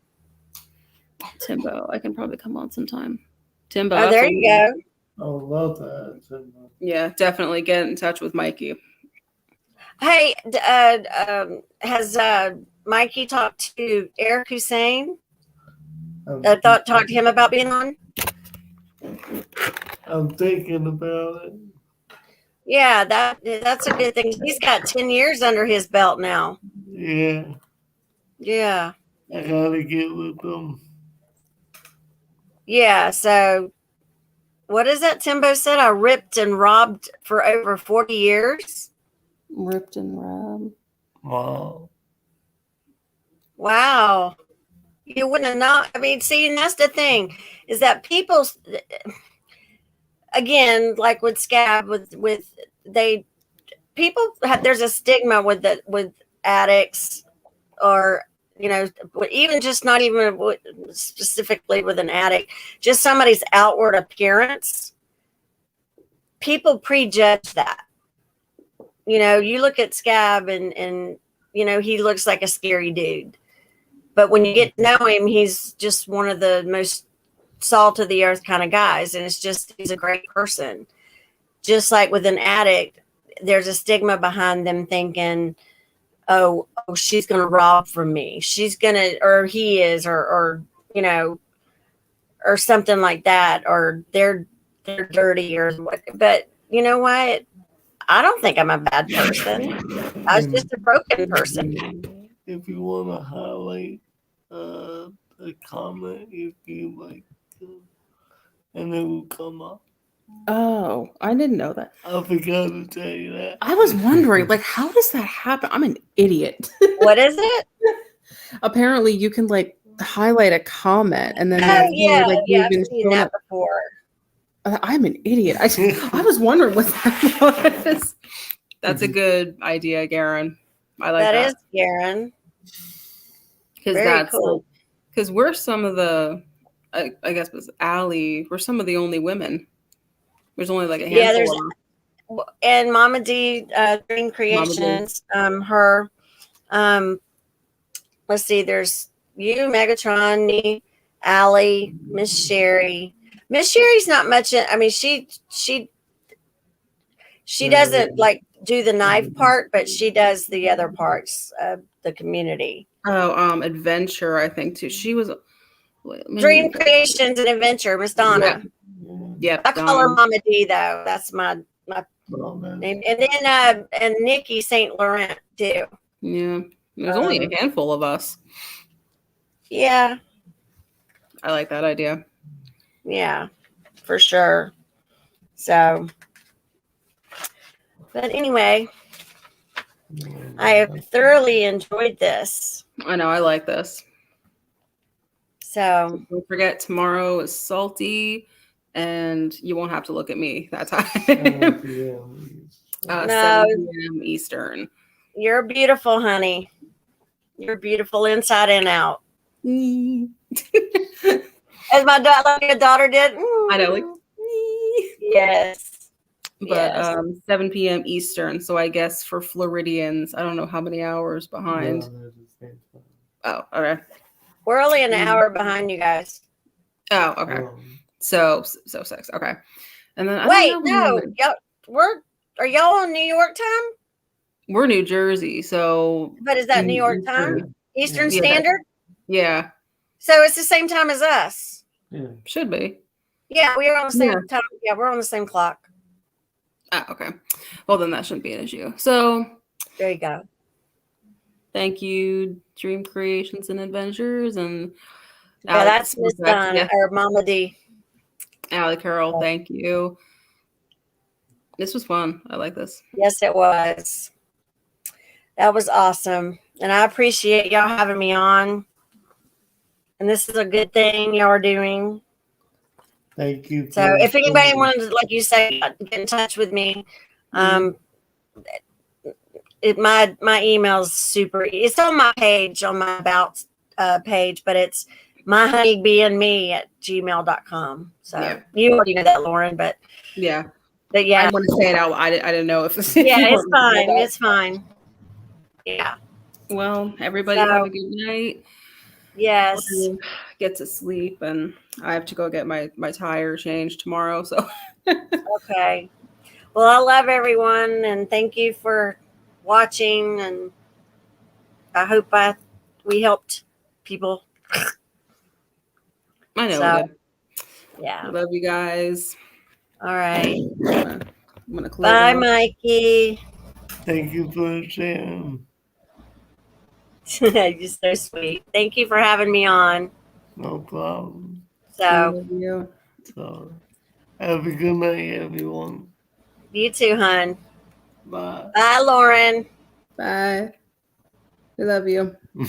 Timbo, I can probably come on sometime. Timbo, oh, there you go. I would love that. Yeah, definitely get in touch with Mikey. Hey, has Mikey talked to Eric Hussein? Talked to him about being on? I'm thinking about it. Yeah, that's a good thing. He's got 10 years under his belt now. Yeah, Yeah. I gotta get with them. Yeah. So what is that Timbo said? I ripped and robbed for over 40 years. Ripped and robbed. Wow. Wow. You wouldn't have known. I mean, see, and that's the thing, is that people, again, like with Scab, people have, there's a stigma with addicts, or, even just not even specifically with an addict, just somebody's outward appearance. People prejudge that. You look at Scab and he looks like a scary dude. But when you get to know him, he's just one of the most salt of the earth kind of guys. And he's a great person. Just like with an addict, there's a stigma behind them thinking, oh, she's going to rob from me. She's going to, or he is, or something like that, or they're dirty or what. But you know what? I don't think I'm a bad person. I was just a broken person. If you want to highlight a comment, if you like to, and it will come up. Oh, I didn't know that. I forgot to tell you that. I was wondering, like, how does that happen? I'm an idiot. What is it? Apparently, you can highlight a comment, and then Oh, yeah, you've been I've seen showing that up. before. I'm an idiot. I was wondering what that was. That's a good idea, Garen. I like That that. is Garen. Because Very that's cool. because we're some of the, I guess with Allie, we're some of the only women. There's only like a Yeah, handful there's of us. and Mama D Dream Mama D. Creations. Her let's see, there's you, Megatron, me, Allie, Miss Sherry. Miss Sherry's not much I mean, she doesn't like do the knife part, but she does the other parts of the community. Oh, Adventure, I think too. She was Dream Creations and Adventure, Miss Donna. Yep. I call her Mama D though. That's my name. And then and Nikki St. Laurent too. Yeah. There's only a handful of us. Yeah. I like that idea. Yeah, for sure. So, but anyway, I have thoroughly enjoyed this. I know, I like this. So, Don't forget, tomorrow is salty, and you won't have to look at me that time. 7 p.m. Eastern. You're beautiful, honey. You're beautiful inside and out. As my like your daughter did. I know, like. Yes. But yes. 7 p.m. Eastern. So I guess for Floridians, I don't know how many hours behind. Oh, okay. We're only an hour behind you guys. Oh, okay. So 6. Okay. And then wait, no, are y'all on New York time? We're New Jersey, so. But is that New York time? Eastern Standard? Yeah. So it's the same time as us. Yeah. Should be. Yeah, we are on the same time. Yeah, we're on the same clock. Ah, okay. Well, then that shouldn't be an issue. So there you go. Thank you, Dream Creations and Adventures, and yeah, that's Miss Donna or Mama D. Allie Carroll, thank you. This was fun. I like this. Yes, it was. That was awesome, and I appreciate y'all having me on. And this is a good thing y'all are doing. Thank you. So if anybody wanted to, like you say, get in touch with me, my email's super. It's on my page, on my about page, but it's myhoneybeeandme@gmail.com. So you already know that, Lauren, but yeah. I want to say it out. I didn't know if it's it's fine. It's fine. Yeah. Well, everybody have a good night. Yes. Get to sleep, and I have to go get my tire changed tomorrow. So okay. Well, I love everyone, and thank you for watching, and I hope we helped people. I know. Yeah. I love you guys. All right. I'm gonna close. Bye, Mikey. Thank you for sharing. You're so sweet. Thank you for having me on. No problem. So have a good night, everyone. You too, hon. Bye. Bye, Lauren. Bye. We love you.